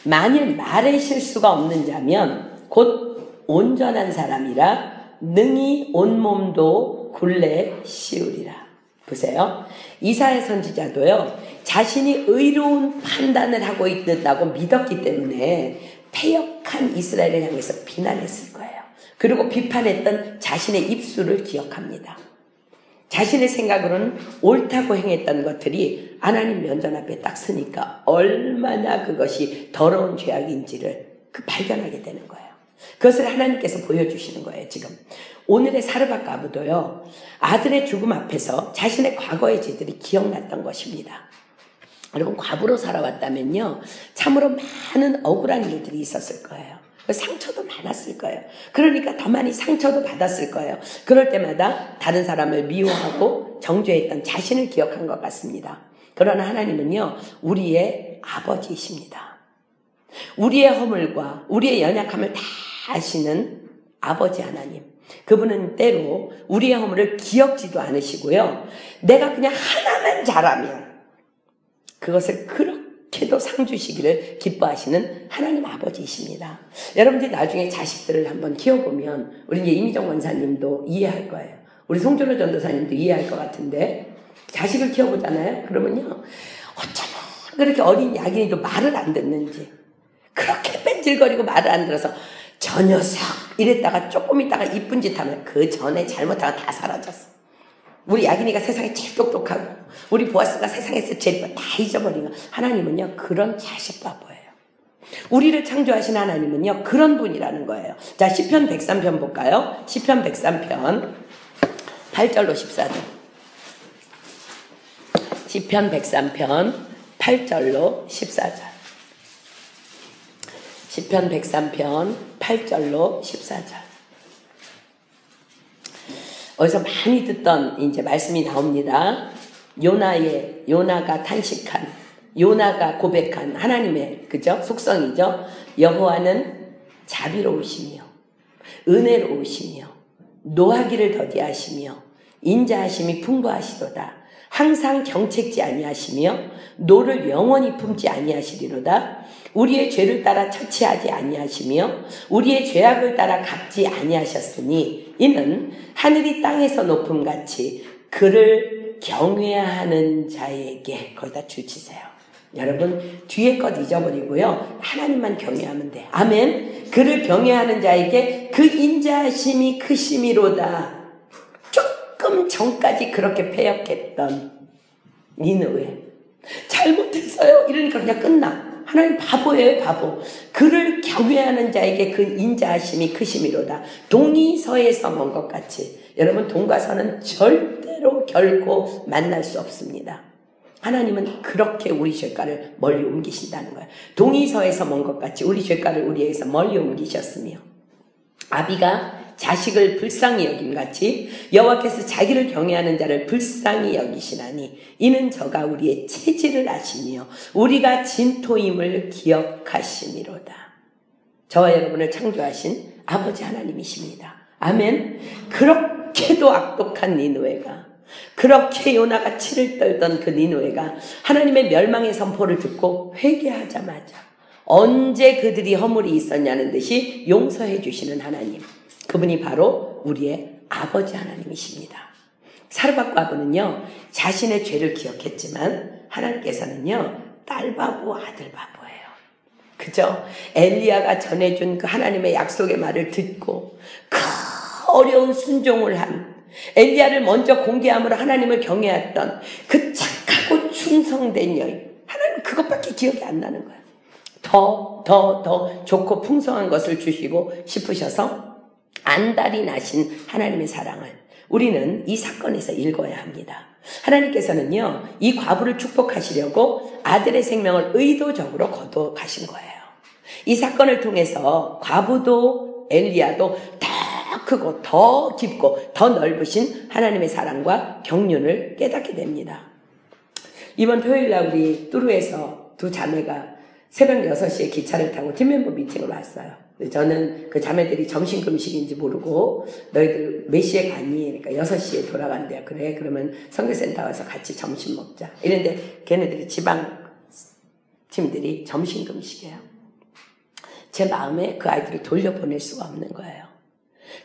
S1: 만일 말에 실수가 없는 자면 곧 온전한 사람이라 능히 온몸도 굴레 씌우리라. 보세요. 이사야 선지자도요 자신이 의로운 판단을 하고 있다고 믿었기 때문에 패역한 이스라엘을 향해서 비난했을 거예요. 그리고 비판했던 자신의 입술을 기억합니다. 자신의 생각으로는 옳다고 행했던 것들이 하나님 면전 앞에 딱 서니까 얼마나 그것이 더러운 죄악인지를 발견하게 되는 거예요. 그것을 하나님께서 보여주시는 거예요. 지금 오늘의 사르밧 과부도요 아들의 죽음 앞에서 자신의 과거의 죄들이 기억났던 것입니다. 여러분 과부로 살아왔다면요 참으로 많은 억울한 일들이 있었을 거예요. 상처도 많았을 거예요. 그러니까 더 많이 상처도 받았을 거예요. 그럴 때마다 다른 사람을 미워하고 정죄했던 자신을 기억한 것 같습니다. 그러나 하나님은요 우리의 아버지이십니다. 우리의 허물과 우리의 연약함을 다 아시는 아버지 하나님. 그분은 때로 우리의 허물을 기억지도 않으시고요 내가 그냥 하나만 잘하면 그것을 그렇게도 상 주시기를 기뻐하시는 하나님 아버지이십니다. 여러분들이 나중에 자식들을 한번 키워보면 우리 이제 이미정 원사님도 이해할 거예요. 우리 송준호 전도사님도 이해할 것 같은데 자식을 키워보잖아요. 그러면요 어쩌면 그렇게 어린 야긴이도 말을 안 듣는지 그렇게 뺀질거리고 말을 안 들어서 저 녀석 이랬다가 조금 있다가 이쁜 짓 하면 그 전에 잘못하고 다 사라졌어. 우리 야긴이가 세상에 제일 똑똑하고 우리 보아스가 세상에서 제일 다 잊어버리고 하나님은요 그런 자식 바보예요. 우리를 창조하신 하나님은요 그런 분이라는 거예요. 자 시편 103편 볼까요? 시편 103편 8절로 14절. 시편 103편 8절로 14절. 시편 103편 8절로 14절. 어디서 많이 듣던 이제 말씀이 나옵니다. 요나가 탄식한, 요나가 고백한 하나님의 그죠? 속성이죠. 여호와는 자비로우시며 은혜로우시며 노하기를 더디하시며 인자하심이 풍부하시도다. 항상 경책지 아니하시며 노를 영원히 품지 아니하시리로다. 우리의 죄를 따라 처치하지 아니하시며 우리의 죄악을 따라 갚지 아니하셨으니 이는 하늘이 땅에서 높음같이 그를 경외하는 자에게 거기다 주치세요. 여러분 뒤에 것 잊어버리고요 하나님만 경외하면 돼. 아멘. 그를 경외하는 자에게 그 인자하심이 크심이로다. 조금 전까지 그렇게 패역했던 니느웨 잘못했어요 이러니까 그냥 끝나. 하나님 바보예요 바보. 그를 경외하는 자에게 그 인자하심이 크심이로다. 동이 서에서 먼 것 같이. 여러분 동과 서는 절대로 결코 만날 수 없습니다. 하나님은 그렇게 우리 죄가를 멀리 옮기신다는 거예요. 동이 서에서 먼 것 같이 우리 죄가를 우리에게서 멀리 옮기셨으며 아비가 자식을 불쌍히 여김같이 여호와께서 자기를 경외하는 자를 불쌍히 여기시나니 이는 저가 우리의 체질을 아시며 우리가 진토임을 기억하심이로다. 저와 여러분을 창조하신 아버지 하나님이십니다. 아멘. 그렇게도 악독한 니느웨가 그렇게 요나가 치를 떨던 그 니느웨가 하나님의 멸망의 선포를 듣고 회개하자마자 언제 그들이 허물이 있었냐는 듯이 용서해 주시는 하나님. 그분이 바로 우리의 아버지 하나님이십니다. 사르밧 과부는요 자신의 죄를 기억했지만 하나님께서는요 딸 바보 아들 바보예요. 그죠? 엘리야가 전해준 그 하나님의 약속의 말을 듣고 그 어려운 순종을 한 엘리야를 먼저 공개함으로 하나님을 경외했던 그 착하고 충성된 여인. 하나님 그것밖에 기억이 안 나는 거예요. 더 좋고 풍성한 것을 주시고 싶으셔서 안달이 나신 하나님의 사랑을 우리는 이 사건에서 읽어야 합니다. 하나님께서는요, 이 과부를 축복하시려고 아들의 생명을 의도적으로 거둬 가신 거예요. 이 사건을 통해서 과부도 엘리야도 더 크고 더 깊고 더 넓으신 하나님의 사랑과 경륜을 깨닫게 됩니다. 이번 토요일날 우리 뚜루에서 두 자매가 새벽 6시에 기차를 타고 팀멤버 미팅을 왔어요. 저는 그 자매들이 점심 금식인지 모르고 너희들 몇 시에 가니? 그러니까 6시에 돌아간대요. 그래, 그러면 선교센터 와서 같이 점심 먹자. 이랬는데 걔네들이 지방 팀들이 점심 금식이에요. 제 마음에 그 아이들을 돌려보낼 수가 없는 거예요.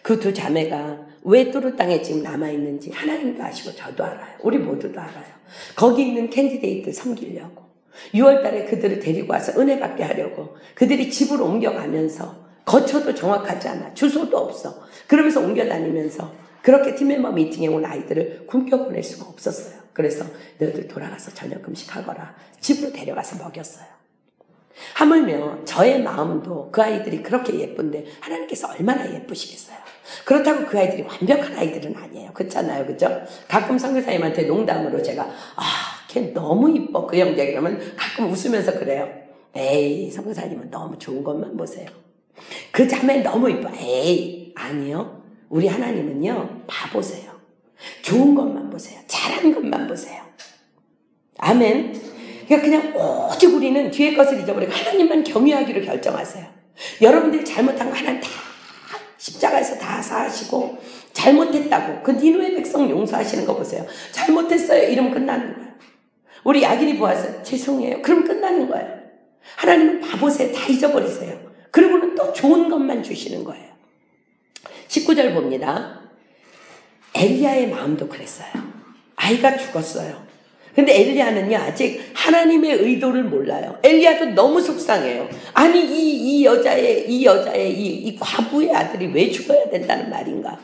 S1: 그 두 자매가 왜 뚜루 땅에 지금 남아있는지 하나님도 아시고 저도 알아요. 우리 모두도 알아요. 거기 있는 캔디데이트를 섬기려고 6월달에 그들을 데리고 와서 은혜 받게 하려고 그들이 집으로 옮겨가면서 거처도 정확하지 않아. 주소도 없어. 그러면서 옮겨다니면서 그렇게 팀멤버 미팅에 온 아이들을 굶겨보낼 수가 없었어요. 그래서 너희들 돌아가서 저녁 금식하거라. 집으로 데려가서 먹였어요. 하물며 저의 마음도 그 아이들이 그렇게 예쁜데 하나님께서 얼마나 예쁘시겠어요. 그렇다고 그 아이들이 완벽한 아이들은 아니에요. 그렇잖아요. 그죠? 가끔 선교사님한테 농담으로 제가 걔 너무 이뻐 그 형제 그러면 가끔 웃으면서 그래요. 에이, 선교사님은 너무 좋은 것만 보세요. 그 자매 너무 이뻐. 에이, 아니요. 우리 하나님은요, 봐보세요. 좋은 것만 보세요. 잘하는 것만 보세요. 아멘. 그러니까 그냥 오직 우리는 뒤의 것을 잊어버리고 하나님만 경외하기로 결정하세요. 여러분들이 잘못한 거 하나님 다 십자가에서 다 사하시고 잘못했다고 그 니누의 백성 용서하시는 거 보세요. 잘못했어요. 이러면 끝나는 거예요. 우리 야긴이 보아서 죄송해요. 그럼 끝나는 거예요. 하나님은 봐보세요. 다 잊어버리세요. 그리고는 또 좋은 것만 주시는 거예요. 19절 봅니다. 엘리야의 마음도 그랬어요. 아이가 죽었어요. 근데 엘리야는요, 아직 하나님의 의도를 몰라요. 엘리야도 너무 속상해요. 아니, 이 여자의 이 과부의 아들이 왜 죽어야 된다는 말인가?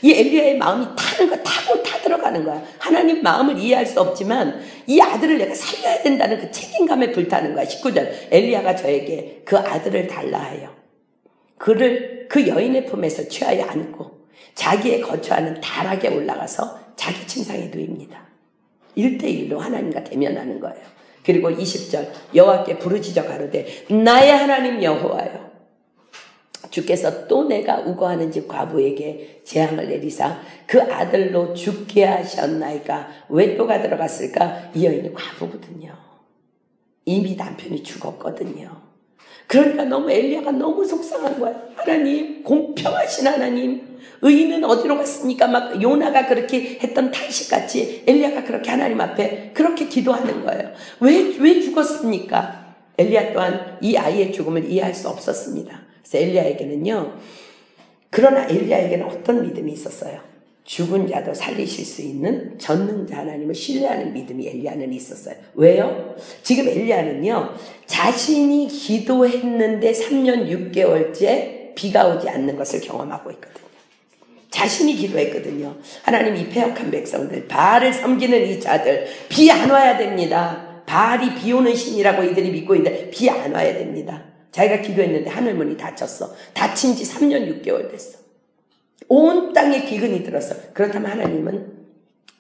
S1: 이 엘리야의 마음이 타는 거 타고 타들어가는 거야. 하나님 마음을 이해할 수 없지만 이 아들을 내가 살려야 된다는 그 책임감에 불타는 거야. 19절. 엘리야가 저에게 그 아들을 달라 하여 그를 그 여인의 품에서 취하여 안고 자기의 거처하는 다락에 올라가서 자기 침상에 누입니다. 1대1로 하나님과 대면하는 거예요. 그리고 20절 여호와께 부르짖어 가로되 나의 하나님 여호와여 주께서 또 내가 우거하는 집 과부에게 재앙을 내리사 그 아들로 죽게 하셨나이까 왜 또가 들어갔을까? 이 여인이 과부거든요. 이미 남편이 죽었거든요. 그러니까 너무 엘리야가 너무 속상한 거예요. 하나님, 공평하신 하나님, 의인은 어디로 갔습니까? 막 요나가 그렇게 했던 탄식같이 엘리야가 그렇게 하나님 앞에 그렇게 기도하는 거예요. 왜 죽었습니까? 엘리야 또한 이 아이의 죽음을 이해할 수 없었습니다. 그래서 엘리야에게는요, 그러나 엘리야에게는 어떤 믿음이 있었어요? 죽은 자도 살리실 수 있는 전능자 하나님을 신뢰하는 믿음이 엘리야는 있었어요. 왜요? 지금 엘리야는요, 자신이 기도했는데 3년 6개월째 비가 오지 않는 것을 경험하고 있거든요. 자신이 기도했거든요. 하나님, 이 패역한 백성들, 바알을 섬기는 이 자들, 비 안 와야 됩니다. 바알이 비 오는 신이라고 이들이 믿고 있는데 비 안 와야 됩니다. 자기가 기도했는데 하늘문이 닫혔어. 닫힌 지 3년 6개월 됐어. 온 땅에 기근이 들었어. 그렇다면 하나님은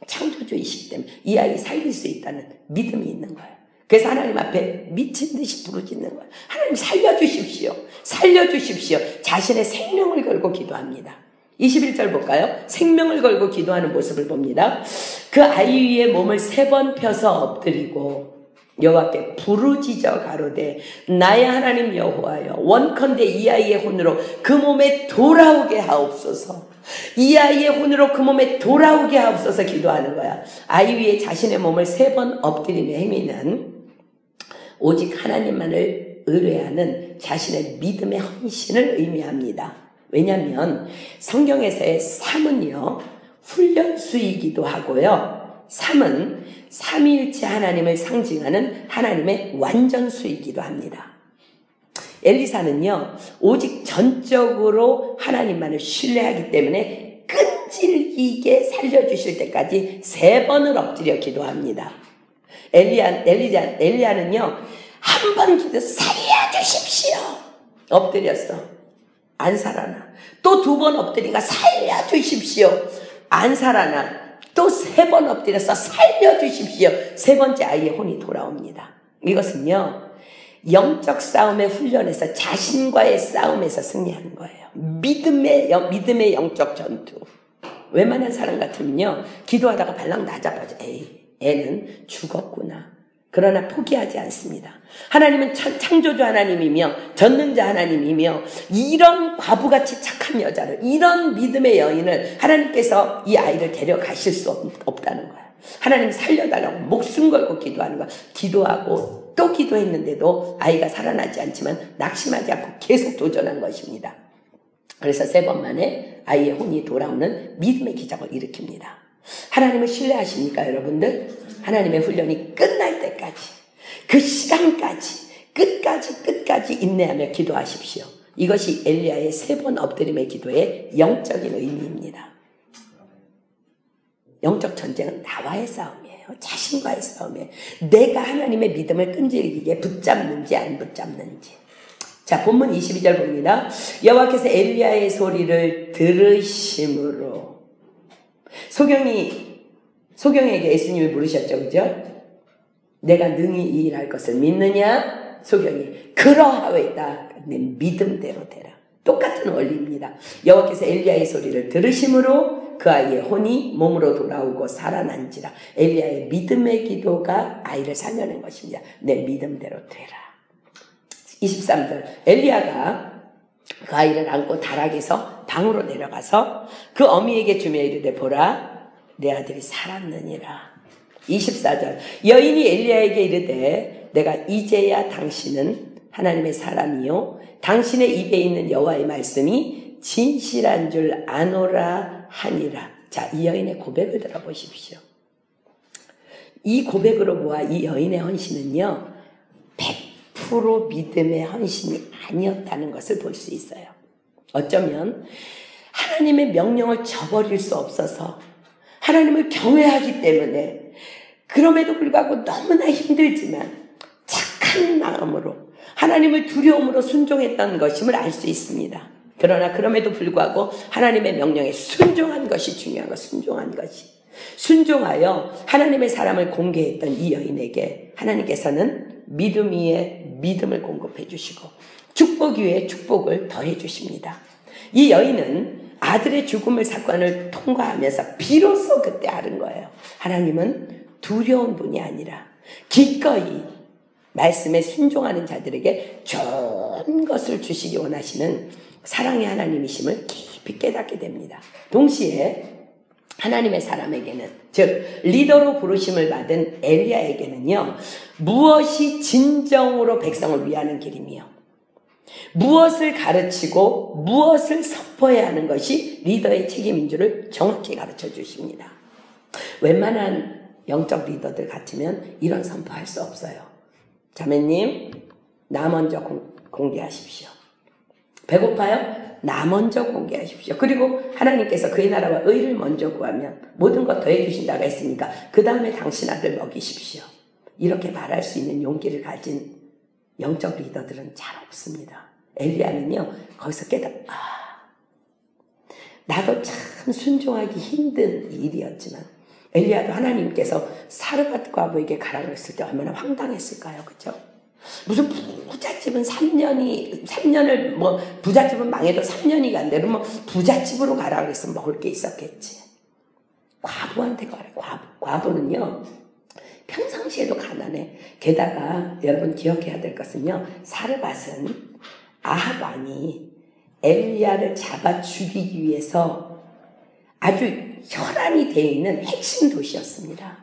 S1: 창조주이시기 때문에 이 아이 살릴 수 있다는 믿음이 있는 거예요. 그래서 하나님 앞에 미친 듯이 부르짖는 거예요. 하나님 살려주십시오. 살려주십시오. 자신의 생명을 걸고 기도합니다. 21절 볼까요? 생명을 걸고 기도하는 모습을 봅니다. 그 아이 위에 몸을 3번 펴서 엎드리고 여호와께 부르짖어 가로되 나의 하나님 여호와여 원컨대 이 아이의 혼으로 그 몸에 돌아오게 하옵소서. 이 아이의 혼으로 그 몸에 돌아오게 하옵소서 기도하는 거야. 아이 위에 자신의 몸을 3번 엎드리는 행위는 오직 하나님만을 의뢰하는 자신의 믿음의 헌신을 의미합니다. 왜냐하면 성경에서의 3은요 훈련수이기도 하고요, 3은 삼위일체 하나님을 상징하는 하나님의 완전수이기도 합니다. 엘리사는요 오직 전적으로 하나님만을 신뢰하기 때문에 끈질기게 살려주실 때까지 3번을 엎드려 기도합니다. 엘리야는요 한 번 기도해서 살려주십시오. 엎드렸어. 안 살아나. 또 2번 엎드리니까 살려주십시오. 안 살아나. 또 3번 엎드려서 살려주십시오. 3번째 아이의 혼이 돌아옵니다. 이것은요, 영적 싸움의 훈련에서 자신과의 싸움에서 승리하는 거예요. 믿음의 영적 전투. 웬만한 사람 같으면요, 기도하다가 발랑 나자마자 에이, 애는 죽었구나. 그러나 포기하지 않습니다. 하나님은 창조주 하나님이며 전능자 하나님이며 이런 과부같이 착한 여자를, 이런 믿음의 여인을 하나님께서 이 아이를 데려가실 수 없다는 거예요. 하나님 살려달라고 목숨 걸고 기도하는 거야. 기도하고 또 기도했는데도 아이가 살아나지 않지만 낙심하지 않고 계속 도전한 것입니다. 그래서 3번 만에 아이의 혼이 돌아오는 믿음의 기적을 일으킵니다. 하나님을 신뢰하십니까, 여러분들? 하나님의 훈련이 끝날 때까지, 그 시간까지, 끝까지 인내하며 기도하십시오. 이것이 엘리야의 3번 엎드림의 기도의 영적인 의미입니다. 영적 전쟁은 나와의 싸움이에요. 자신과의 싸움이에요. 내가 하나님의 믿음을 끈질기게 붙잡는지 안 붙잡는지. 자, 본문 22절 봅니다. 여호와께서 엘리야의 소리를 들으심으로. 소경에게 예수님이 물으셨죠, 그죠? 내가 능히 이 일할 것을 믿느냐? 소경이 그러하오이다. 내 믿음대로 되라. 똑같은 원리입니다. 여호와께서 엘리야의 소리를 들으심으로 그 아이의 혼이 몸으로 돌아오고 살아난지라. 엘리야의 믿음의 기도가 아이를 살려낸 것입니다. 내 믿음대로 되라. 23절 엘리야가 그 아이를 안고 다락에서 방으로 내려가서 그 어미에게 주며 이르되 보라 내 아들이 살았느니라. 24절 여인이 엘리야에게 이르되 내가 이제야 당신은 하나님의 사람이요 당신의 입에 있는 여호와의 말씀이 진실한 줄 아노라 하니라. 자, 이 여인의 고백을 들어보십시오. 이 고백으로 보아 이 여인의 헌신은요 100% 믿음의 헌신이 아니었다는 것을 볼 수 있어요. 어쩌면 하나님의 명령을 저버릴 수 없어서 하나님을 경외하기 때문에 그럼에도 불구하고 너무나 힘들지만 착한 마음으로 하나님을 두려움으로 순종했던 것임을 알 수 있습니다. 그러나 그럼에도 불구하고 하나님의 명령에 순종한 것이 중요한 것, 순종한 것이. 순종하여 하나님의 사람을 공개했던 이 여인에게 하나님께서는 믿음 위에 믿음을 공급해 주시고 축복 위에 축복을 더해 주십니다. 이 여인은 아들의 죽음을 사건을 통과하면서 비로소 그때 알은 거예요. 하나님은 두려운 분이 아니라 기꺼이 말씀에 순종하는 자들에게 좋은 것을 주시기 원하시는 사랑의 하나님이심을 깊이 깨닫게 됩니다. 동시에 하나님의 사람에게는, 즉 리더로 부르심을 받은 엘리야에게는요, 무엇이 진정으로 백성을 위하는 길이며 무엇을 가르치고 무엇을 선포해야 하는 것이 리더의 책임인 줄을 정확히 가르쳐 주십니다. 웬만한 영적 리더들 같으면 이런 선포할 수 없어요. 자매님, 나 먼저 공개하십시오. 배고파요? 나 먼저 공개하십시오. 그리고 하나님께서 그의 나라와 의를 먼저 구하면 모든 것 더해 주신다고 했으니까 그 다음에 당신 아들 먹이십시오. 이렇게 말할 수 있는 용기를 가진 영적 리더들은 잘 없습니다. 엘리야는요 거기서 나도 참 순종하기 힘든 일이었지만 엘리야도 하나님께서 사르밧 과부에게 가라고 했을 때 얼마나 황당했을까요? 그렇죠? 무슨 부잣집은 3년을 부잣집은 망해도 3년이 간대. 그러면 부잣집으로 가라고 했으면 먹을 게 있었겠지. 과부한테 가래. 과부는요 평상시에도 가난해. 게다가 여러분 기억해야 될 것은요 사르밧은 아합 왕이 엘리야를 잡아 죽이기 위해서 아주 혈안이 되어 있는 핵심 도시였습니다.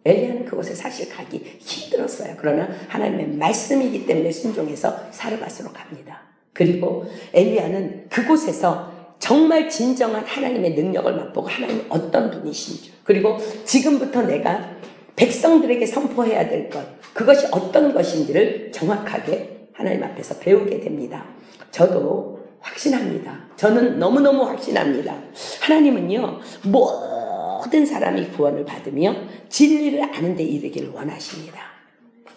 S1: 엘리야는 그곳에 사실 가기 힘들었어요. 그러나 하나님의 말씀이기 때문에 순종해서 사르밧으로 갑니다. 그리고 엘리야는 그곳에서 정말 진정한 하나님의 능력을 맛보고 하나님이 어떤 분이신지, 그리고 지금부터 내가 백성들에게 선포해야 될 것, 그것이 어떤 것인지를 정확하게 하나님 앞에서 배우게 됩니다. 저도 확신합니다. 저는 너무너무 확신합니다. 하나님은요 모든 사람이 구원을 받으며 진리를 아는 데 이르기를 원하십니다.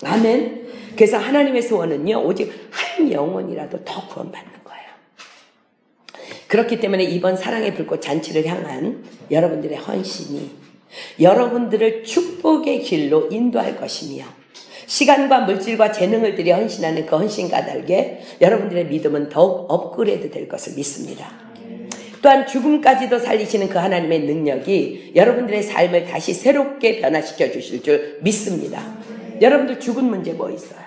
S1: 아멘. 그래서 하나님의 소원은요, 오직 한 영혼이라도 더 구원받는 거예요. 그렇기 때문에 이번 사랑의 불꽃 잔치를 향한 여러분들의 헌신이 여러분들을 축복의 길로 인도할 것이며, 시간과 물질과 재능을 들여 헌신하는 그 헌신 까닭에 여러분들의 믿음은 더욱 업그레이드 될 것을 믿습니다. 또한 죽음까지도 살리시는 그 하나님의 능력이 여러분들의 삶을 다시 새롭게 변화시켜 주실 줄 믿습니다. 여러분들 죽은 문제 뭐 있어요?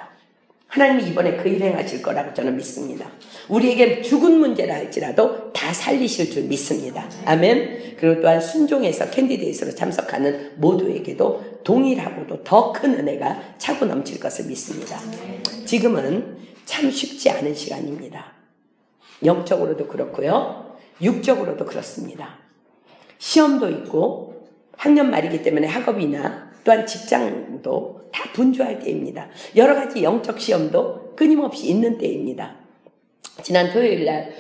S1: 하나님이 이번에 그 일 행하실 거라고 저는 믿습니다. 우리에게 죽은 문제라 할지라도 다 살리실 줄 믿습니다. 아멘. 그리고 또한 순종해서 캔디데이스로 참석하는 모두에게도 동일하고도 더 큰 은혜가 차고 넘칠 것을 믿습니다. 지금은 참 쉽지 않은 시간입니다. 영적으로도 그렇고요, 육적으로도 그렇습니다. 시험도 있고 학년 말이기 때문에 학업이나 또한 직장도 다 분주할 때입니다. 여러 가지 영적 시험도 끊임없이 있는 때입니다. 지난 토요일 날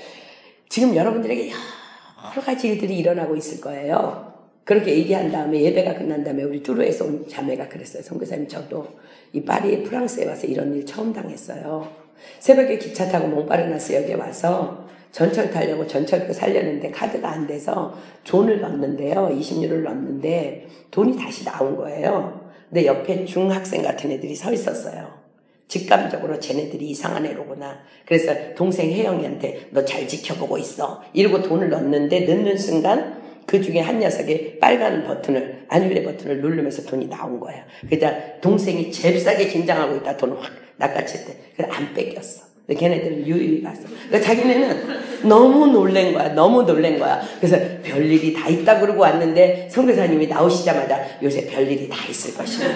S1: 지금 여러분들에게 여러 가지 일들이 일어나고 있을 거예요. 그렇게 얘기한 다음에 예배가 끝난 다음에 우리 뚜루에서 온 자매가 그랬어요. 선교사님, 저도 이 파리 프랑스에 와서 이런 일 처음 당했어요. 새벽에 기차 타고 몽파르나스역에 와서 전철 타려고 전철표 살려는데 카드가 안 돼서 돈을 넣었는데요. 20유로를 넣었는데 돈이 다시 나온 거예요. 근데 옆에 중학생 같은 애들이 서 있었어요. 직감적으로 쟤네들이 이상한 애로구나. 그래서 동생 혜영이한테 너 잘 지켜보고 있어 이러고 돈을 넣었는데, 넣는 순간 그 중에 한 녀석이 빨간 버튼을, 안율레 버튼을 누르면서 돈이 나온 거예요. 그러니까 동생이 잽싸게 긴장하고 있다 돈을 확 낚아챘대. 그래서 안 뺏겼어. 걔네들은 유유히 갔어. 그러니까 자기네는 너무 놀란 거야. 너무 놀란 거야. 그래서 별일이 다 있다 그러고 왔는데 선교사님이 나오시자마자 요새 별일이 다 있을 것이다.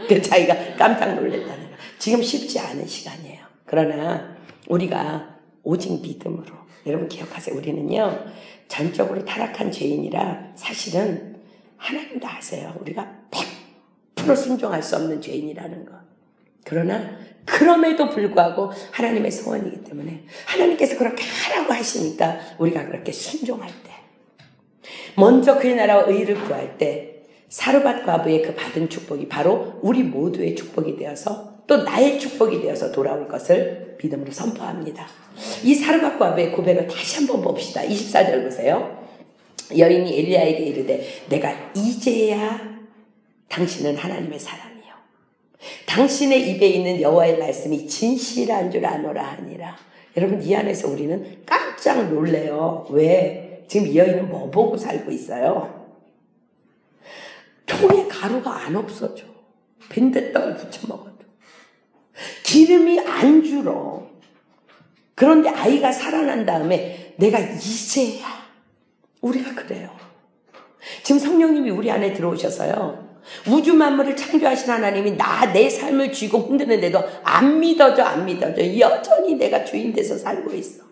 S1: 그 자기가 깜짝 놀랐다는 거야. 지금 쉽지 않은 시간이에요. 그러나 우리가 오직 믿음으로, 여러분 기억하세요. 우리는요, 전적으로 타락한 죄인이라 사실은 하나님도 아세요. 우리가 100% 순종할 수 없는 죄인이라는 거. 그러나 그럼에도 불구하고 하나님의 소원이기 때문에 하나님께서 그렇게 하라고 하시니까 우리가 그렇게 순종할 때, 먼저 그의 나라와 의를 구할 때 사르밧 과부의 그 받은 축복이 바로 우리 모두의 축복이 되어서 또 나의 축복이 되어서 돌아올 것을 믿음으로 선포합니다. 이 사르밧 과부의 고백을 다시 한번 봅시다. 24절 보세요. 여인이 엘리야에게 이르되 내가 이제야 당신은 하나님의 사람이요 당신의 입에 있는 여호와의 말씀이 진실한 줄 아노라 하니라. 여러분, 이 안에서 우리는 깜짝 놀래요. 왜? 지금 이 여인은 뭐 보고 살고 있어요? 통에 가루가 안 없어져. 빈대떡을 부쳐 먹어도 기름이 안 줄어. 그런데 아이가 살아난 다음에 내가 이제야, 우리가 그래요. 지금 성령님이 우리 안에 들어오셔서요, 우주 만물을 창조하신 하나님이 내 삶을 쥐고 흔드는데도 안 믿어져. 여전히 내가 주인 돼서 살고 있어.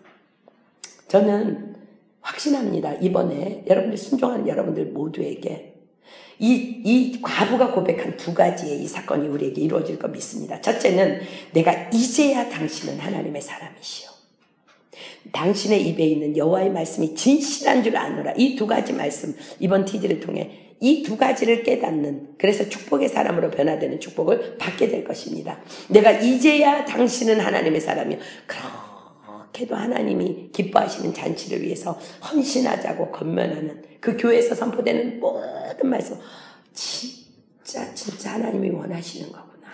S1: 저는 확신합니다. 이번에 여러분들 순종하는 여러분들 모두에게 이 과부가 고백한 두 가지의 이 사건이 우리에게 이루어질 거 믿습니다. 첫째는 내가 이제야 당신은 하나님의 사람이시오. 당신의 입에 있는 여호와의 말씀이 진실한 줄 아노라. 이 두 가지 말씀, 이번 TG를 통해 이 두 가지를 깨닫는, 그래서 축복의 사람으로 변화되는 축복을 받게 될 것입니다. 내가 이제야 당신은 하나님의 사람이요. 그렇게도 하나님이 기뻐하시는 잔치를 위해서 헌신하자고 건면하는 그 교회에서 선포되는 모든 말씀, 진짜 하나님이 원하시는 거구나.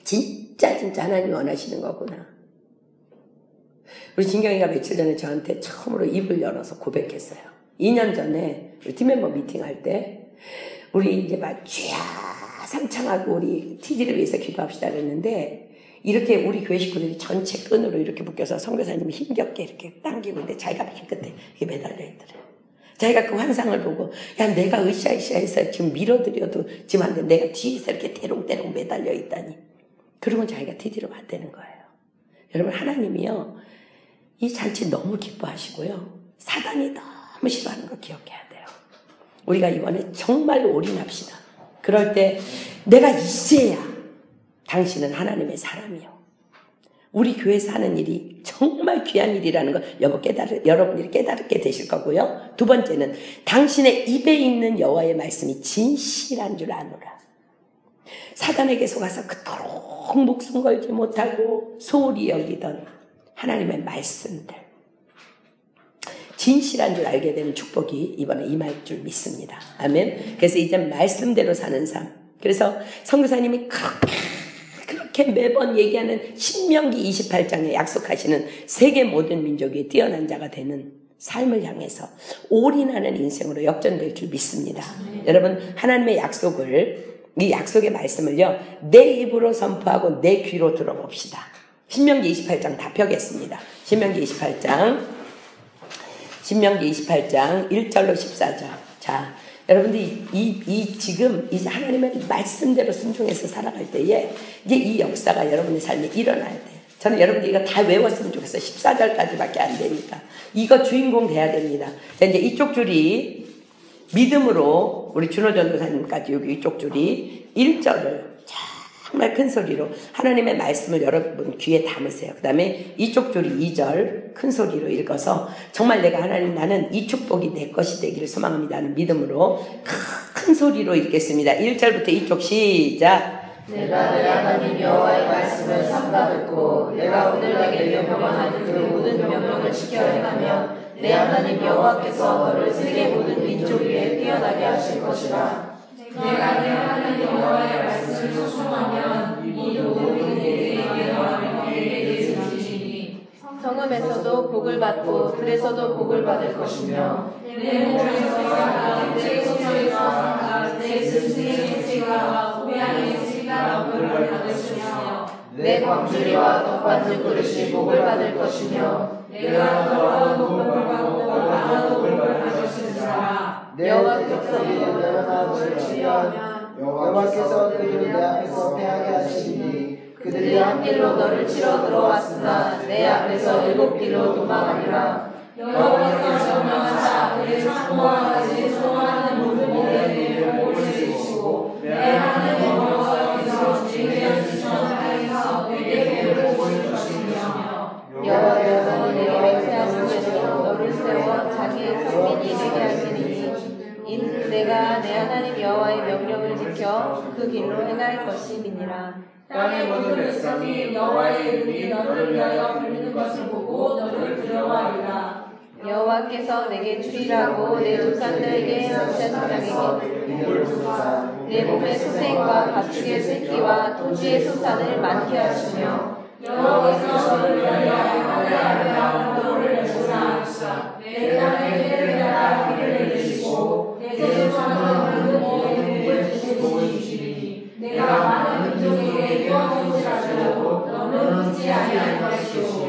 S1: 진짜 하나님이 원하시는 거구나. 우리 진경이가 며칠 전에 저한테 처음으로 입을 열어서 고백했어요. 2년 전에 우리 팀멤버 미팅할 때 우리 이제 막 쥐야상창하고 우리 TG를 위해서 기도합시다 그랬는데, 이렇게 우리 교회 식구들이 전체 끈으로 이렇게 묶여서 선교사님이 힘겹게 이렇게 당기고 있는데 자기가 맨 끝에 이게 매달려 있더래요. 자기가 그 환상을 보고, 야, 내가 으쌰으쌰해서 지금 밀어드려도 지금 안 돼. 내가 뒤에서 이렇게 대롱대롱 매달려 있다니. 그러면 자기가 TG로 왔다는 거예요. 여러분, 하나님이요, 이 잔치 너무 기뻐하시고요, 사단이 너무 싫어하는 거 기억해야 돼요. 우리가 이번에 정말 올인합시다. 그럴 때 내가 이제야 당신은 하나님의 사람이요, 우리 교회에서 하는 일이 정말 귀한 일이라는 걸 여러분들이 깨달게 되실 거고요. 두 번째는 당신의 입에 있는 여호와의 말씀이 진실한 줄 아노라. 사단에게 속아서 그토록 목숨 걸지 못하고 소홀히 여기던 하나님의 말씀들, 진실한 줄 알게 되는 축복이 이번에 임할 줄 믿습니다. 아멘. 그래서 이제 말씀대로 사는 삶. 그래서 선교사님이 그렇게 매번 얘기하는 신명기 28장에 약속하시는 세계 모든 민족이 뛰어난 자가 되는 삶을 향해서 올인하는 인생으로 역전될 줄 믿습니다. 여러분, 하나님의 약속을, 이 약속의 말씀을요, 내 입으로 선포하고 내 귀로 들어봅시다. 신명기 28장 다 펴겠습니다. 신명기 28장 1절로 14절. 자, 여러분들 지금 이제 하나님의 말씀대로 순종해서 살아갈 때에 이제 이 역사가 여러분의 삶에 일어나야 돼요. 저는 여러분들 이거 다 외웠으면 좋겠어요. 14절까지밖에 안 되니까. 이거 주인공 돼야 됩니다. 자, 이제 이쪽 줄이 믿음으로 우리 준호 전도사님까지 여기 이쪽 줄이 1절을 정말 큰 소리로 하나님의 말씀을 여러분 귀에 담으세요. 그 다음에 이쪽 줄이 2절 큰 소리로 읽어서 정말 내가 하나님, 나는 이 축복이 내 것이 되기를 소망합니다 하는 믿음으로 큰 소리로 읽겠습니다. 1절부터 이쪽 시작.
S3: 내가 내 하나님 여호와의 말씀을 삼가 듣고 내가 오늘 내게 명령하는 그 모든 명령을 지켜 행하며 내 하나님 여호와께서 너를 세계 모든 민족 위에 뛰어나게 하실 것이라.
S2: 내가 내 하나님 여호와의 말씀을 순종하면 이 모든 내게 명령을 내게 지키니
S3: 성읍에서도 복을 받고 들에서도 복을 받을 것이며
S2: 내 몸에서와 내 소속에서와 내 스승의 지가 고향의 지가 복을 받을 것이며
S3: 내 광주리와 덕반죽 그릇이 복을 받을 것이며
S2: 내가 너와 복을 받고 나도 복을 받을 것이니라.
S3: 여호와께서 너를 치려하면
S4: 여호와께서 그들을 내 앞에서 패하게 하시니
S3: 그들이 한 길로 너를 치러 들어왔으나 내 앞에서 7길로 도망하리라.
S2: 여호와께서 명하사 내 창고와 내 소화하는 모든 일에 복을 주시고 내 하나님 여호와께서 내게 주신 땅에서 내게 복을 주시며
S3: 여호와께서 내게 세하심에서 너를 세워 자기의 성민이 되게 하시니 이는 내가 내 하나님 여호와의 명령을 지켜 그 길로 행할 것임이니라.
S2: 땅의 모든 백성이 여호와의 이름이 너를 위하여 불리는 것을 보고 너를 두려워하리라.
S3: 여호와께서 내게 주리라고 내 조상들에게 하신 땅에게 내 몸의 소생과 가축의 새끼와 토지의 소산을 많게 하시며
S2: 여호와께서 너를 위하여 하늘 아래와 너를 주사 내 땅에 해를 따라 비를 내리시고 내 소산을 모든 몸에 복을 주시리니 내가 많은 민족에게 유언하시라고 너는 듣지 아니할 것이오.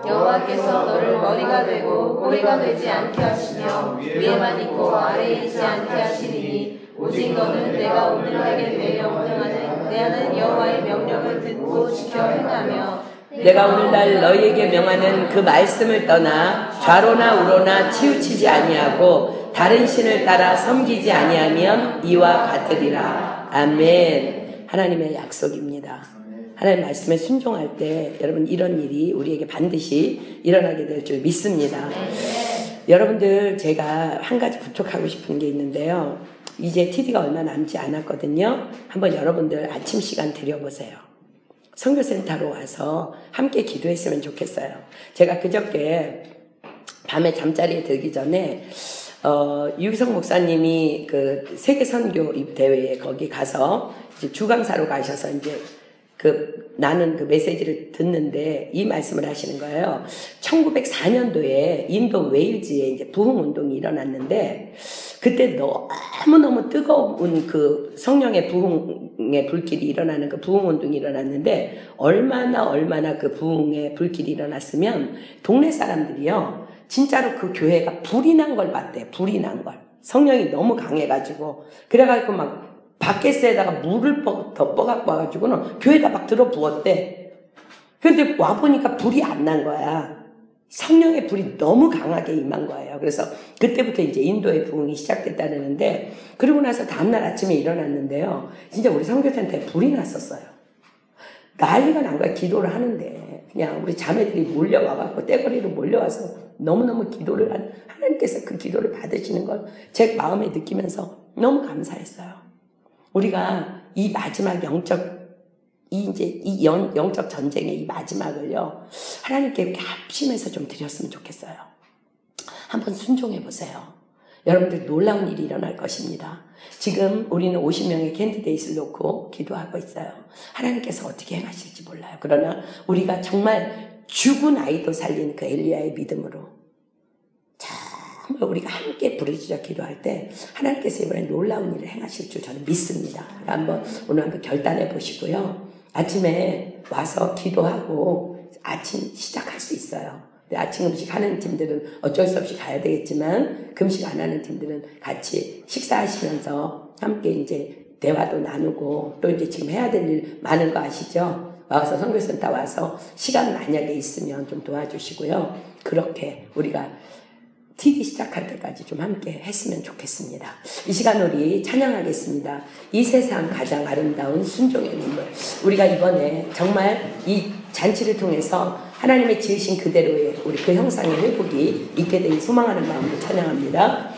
S3: 여호와께서 너를 머리가 되고 꼬리가 되지 않게 하시며 위에만 있고 아래에 있지 않게 하시리니 오직 너는 내가 오늘 내게 명령하는 내 하나님 여호와의 명령을 듣고 지켜 행하며
S1: 내가 오늘날 너희에게 명하는 그 말씀을 떠나 좌로나 우로나 치우치지 아니하고 다른 신을 따라 섬기지 아니하면 이와 같으리라. 아멘. 하나님의 약속입니다. 하나님 말씀에 순종할 때 여러분 이런 일이 우리에게 반드시 일어나게 될 줄 믿습니다. 여러분들, 제가 한 가지 부탁하고 싶은 게 있는데요. 이제 TD가 얼마 남지 않았거든요. 한번 여러분들 아침 시간 드려보세요. 선교센터로 와서 함께 기도했으면 좋겠어요. 제가 그저께 밤에 잠자리에 들기 전에 유기성 목사님이 그 세계 선교 대회에 거기 가서 이제 주강사로 가셔서 이제 나는 그 메시지를 듣는데 이 말씀을 하시는 거예요. 1904년도에 인도 웨일즈에 이제 부흥 운동이 일어났는데 그때 너무너무 뜨거운 그 성령의 부흥의 불길이 일어나는 그 부흥 운동이 일어났는데 얼마나 그 부흥의 불길이 일어났으면 동네 사람들이요. 진짜로 그 교회가 불이 난 걸 봤대요. 불이 난 걸. 성령이 너무 강해가지고. 그래가지고 막 바켓에다가 물을 덮어갖고 와가지고는 교회에다 막 들어부었대. 근데 와보니까 불이 안 난 거야. 성령의 불이 너무 강하게 임한 거예요. 그래서 그때부터 이제 인도의 부흥이 시작됐다는데, 그러고 나서 다음날 아침에 일어났는데요. 진짜 우리 선교센터에 불이 났었어요. 난리가 난 거야. 기도를 하는데. 그냥 우리 자매들이 몰려와갖고 떼거리로 몰려와서 너무너무 기도를 하나님께서 그 기도를 받으시는 걸 제 마음에 느끼면서 너무 감사했어요. 우리가 이 마지막 영적 전쟁의 이 마지막을요, 하나님께 이렇게 합심해서 좀 드렸으면 좋겠어요. 한번 순종해 보세요. 여러분들 놀라운 일이 일어날 것입니다. 지금 우리는 50명의 캔디데이트를 놓고 기도하고 있어요. 하나님께서 어떻게 행하실지 몰라요. 그러나 우리가 정말 죽은 아이도 살린 그 엘리야의 믿음으로 정말 우리가 함께 부르짖어 기도할 때 하나님께서 이번에 놀라운 일을 행하실 줄 저는 믿습니다. 오늘 한번 결단해 보시고요. 아침에 와서 기도하고 아침 시작할 수 있어요. 아침 음식 하는 팀들은 어쩔 수 없이 가야 되겠지만 금식 안 하는 팀들은 같이 식사하시면서 함께 이제 대화도 나누고 또 이제 지금 해야 될 일 많은 거 아시죠? 와서 선교센터 와서 시간 만약에 있으면 좀 도와주시고요. 그렇게 우리가 TD 시작할 때까지 좀 함께 했으면 좋겠습니다. 이 시간 우리 찬양하겠습니다. 이 세상 가장 아름다운 순종의 눈물. 우리가 이번에 정말 이 잔치를 통해서 하나님의 지으신 그대로의 우리 그 형상의 회복이 있게 되길 소망하는 마음으로 찬양합니다.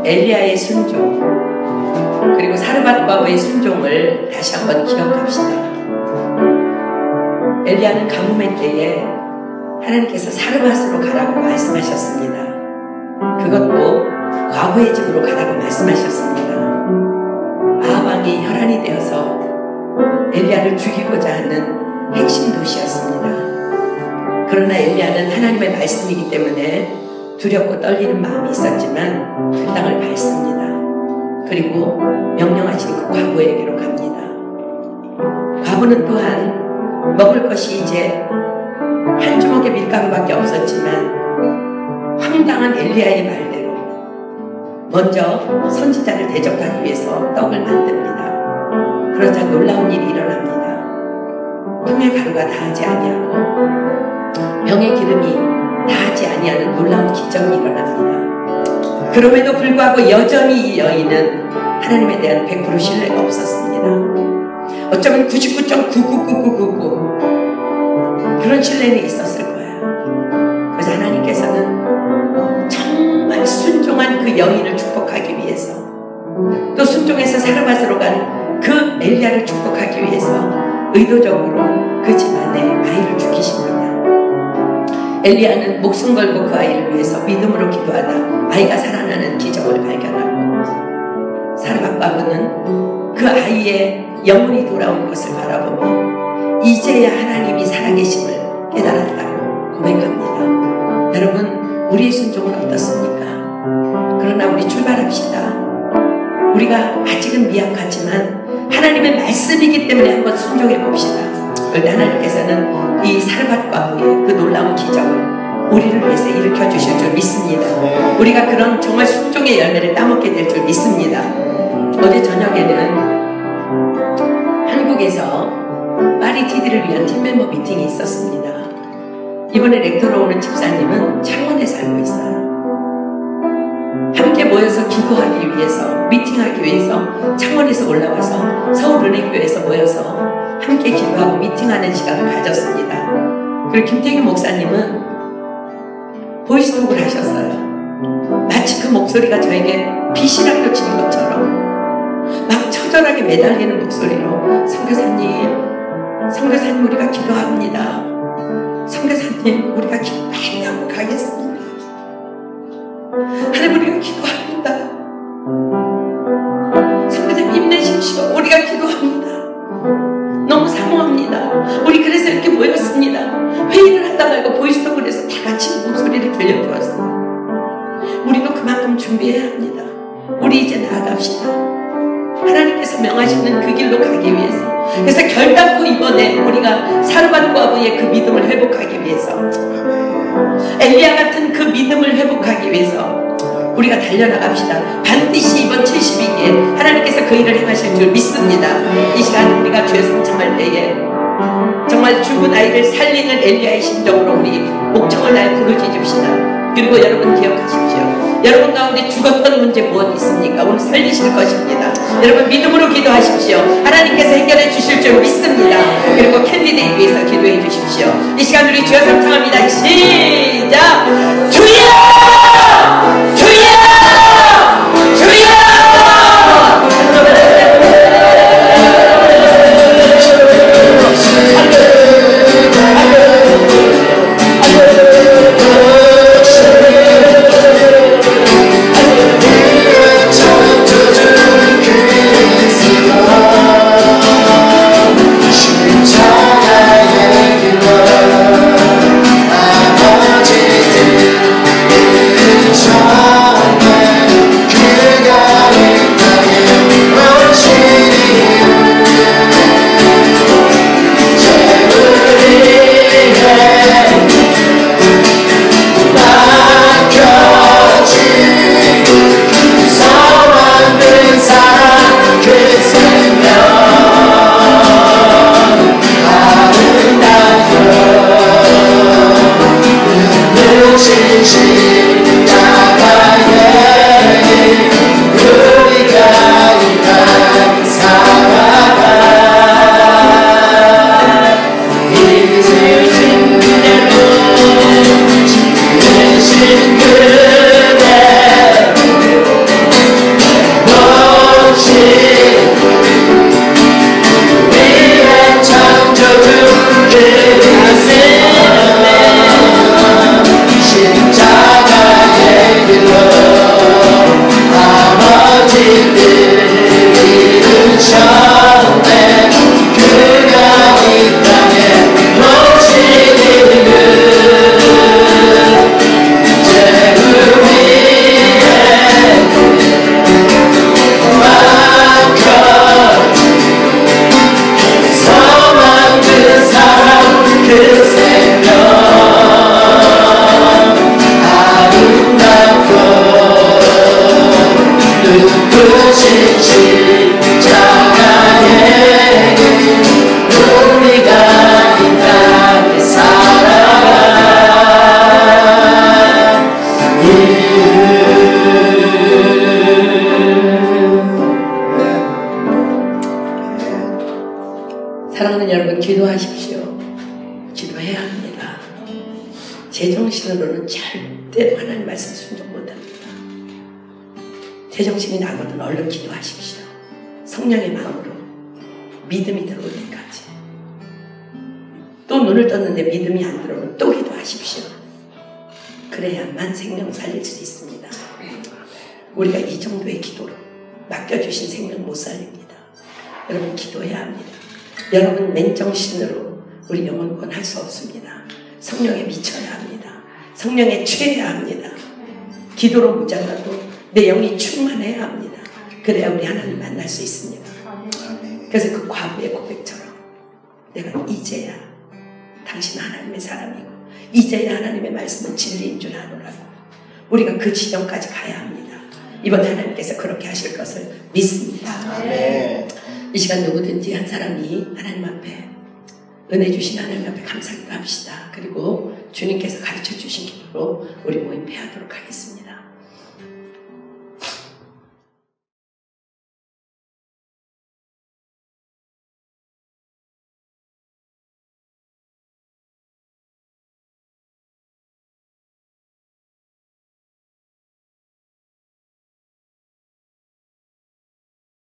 S1: 엘리야의 순종 그리고 사르밧 과부의 순종을 다시 한번 기억합시다. 엘리야는 가뭄의 때에 하나님께서 사르밧으로 가라고 말씀하셨습니다. 그것도 과부의 집으로 가라고 말씀하셨습니다. 아합왕이 혈안이 되어서 엘리야를 죽이고자 하는 핵심 도시였습니다. 그러나 엘리야는 하나님의 말씀이기 때문에 두렵고 떨리는 마음이 있었지만 그 땅을 밟습니다. 그리고 명령하신 그 과부에게로 갑니다. 과부는 또한 먹을 것이 이제 한 주먹의 밀가루밖에 없었지만 황당한 엘리야의 말대로 먼저 선지자를 대접하기 위해서 떡을 만듭니다. 그러자 놀라운 일이 일어납니다. 통의 가루가 다하지 아니하고 병의 기름이 다하지 아니하는 놀라운 기적이 일어납니다. 그럼에도 불구하고 여전히 이 여인은 하나님에 대한 100% 신뢰가 없었습니다. 어쩌면 99.99999 그런 신뢰는 있었을 거예요. 그래서 하나님께서는 정말 순종한 그 여인을 축복하기 위해서 또 순종해서 사르밧으로 간 그 엘리야를 축복하기 위해서 의도적으로 그 집안에 아이를 죽이십니다. 엘리야는 목숨 걸고 그 아이를 위해서 믿음으로 기도하다 아이가 살아나는 기적을 발견하고 사르밧 과부는 그 아이의 영혼이 돌아온 것을 바라보며 이제야 하나님이 살아계심을 깨달았다고 고백합니다. 여러분, 우리의 순종은 어떻습니까? 그러나 우리 출발합시다. 우리가 아직은 미약하지만 하나님의 말씀이기 때문에 한번 순종해 봅시다. 그런데 하나님께서는 이 사르밧 과부의 그 놀라운 기적을 우리를 위해서 일으켜 주실 줄 믿습니다. 우리가 그런 정말 순종의 열매를 따먹게 될 줄 믿습니다. 어제 저녁에는 한국에서 파리 TD를 위한 팀멤버 미팅이 있었습니다. 이번에 렉터로 오는 집사님은 창원에 살고 있어요. 함께 모여서 기도하기 위해서, 미팅하기 위해서 창원에서 올라와서 서울은행교회에서 모여서 함께 기도하고 미팅하는 시간을 가졌습니다. 그리고 김태균 목사님은 보이스톡을 하셨어요. 마치 그 목소리가 저에게 빛이랑 꽂히는 것처럼 막 처절하게 매달리는 목소리로 선교사님 우리가 기도합니다. 선교사님 우리가 기도한다고 가겠습니다. 하나님 우리가 기도합니다. 선교사님 힘내십시오. 우리가 기도합니다. 너무 사모합니다. 우리 그래서 이렇게 모였습니다. 회의를 하다 말고 보이스톡을 해서 다 같이 목소리를 들려주었어요. 우리도 그만큼 준비해야 합니다. 우리 이제 나아갑시다. 하나님께서 명하시는 그 길로 가기 위해서. 그래서 결단코 이번에 우리가 사르밧 과부의 그 믿음을 회복하기 위해서, 엘리야 같은 그 믿음을 회복하기 위해서 우리가 달려나갑시다. 반드시 이번 70일기에 하나님께서 그 일을 행하실 줄 믿습니다. 이 시간 우리가 주의 성창할 때에 정말 죽은 아이를 살리는 엘리야의 심정으로 우리 목청을 날 부르짖읍시다. 그리고 여러분 기억하십시오. 여러분 가운데 죽었던 문제 무엇 있습니까? 오늘 살리실 것입니다. 여러분 믿음으로 기도하십시오. 하나님께서 해결해 주실 줄 믿습니다. 그리고 캔디데이트 위해서 기도해 주십시오. 이 시간 우리 주여 성창합니다. 시작! 주여! 주여! 주여!
S2: 십자가의 길로 아버지 뜻
S1: 십자가에 우리가 이 땅에 살아간 사랑하는 여러분, 기도하십시오. 기도해야 합니다. 제정신으로는 절대로 하나님 말씀 순종 못합니다. 제정신이 나거든 얼른 기도하십시오. 성령의 마음으로 믿음이 들어올 때까지. 또 눈을 떴는데 믿음이 안 들어오면 또 기도하십시오. 그래야만 생명 살릴 수 있습니다. 우리가 이 정도의 기도로 맡겨주신 생명 못 살립니다. 여러분, 기도해야 합니다. 여러분, 맨정신으로 우리 영혼 구원할 수 없습니다. 성령에 미쳐야 합니다. 성령에 취해야 합니다. 기도로 모자라도 내 영이 충만해야 합니다. 그래야 우리 하나님 만날 수 있습니다. 그래서 그 과부의 고백처럼 내가 이제야 당신 하나님의 사람이고 이제야 하나님의 말씀은 진리인 줄 아노라고 우리가 그 지점까지 가야 합니다. 이번 하나님께서 그렇게 하실 것을 믿습니다.
S4: 아멘.
S1: 이 시간 누구든지 한 사람이 하나님 앞에 은혜 주신 하나님 앞에 감사기도 합시다. 그리고 주님께서 가르쳐 주신 기도로 우리 모임 패하도록 하겠습니다.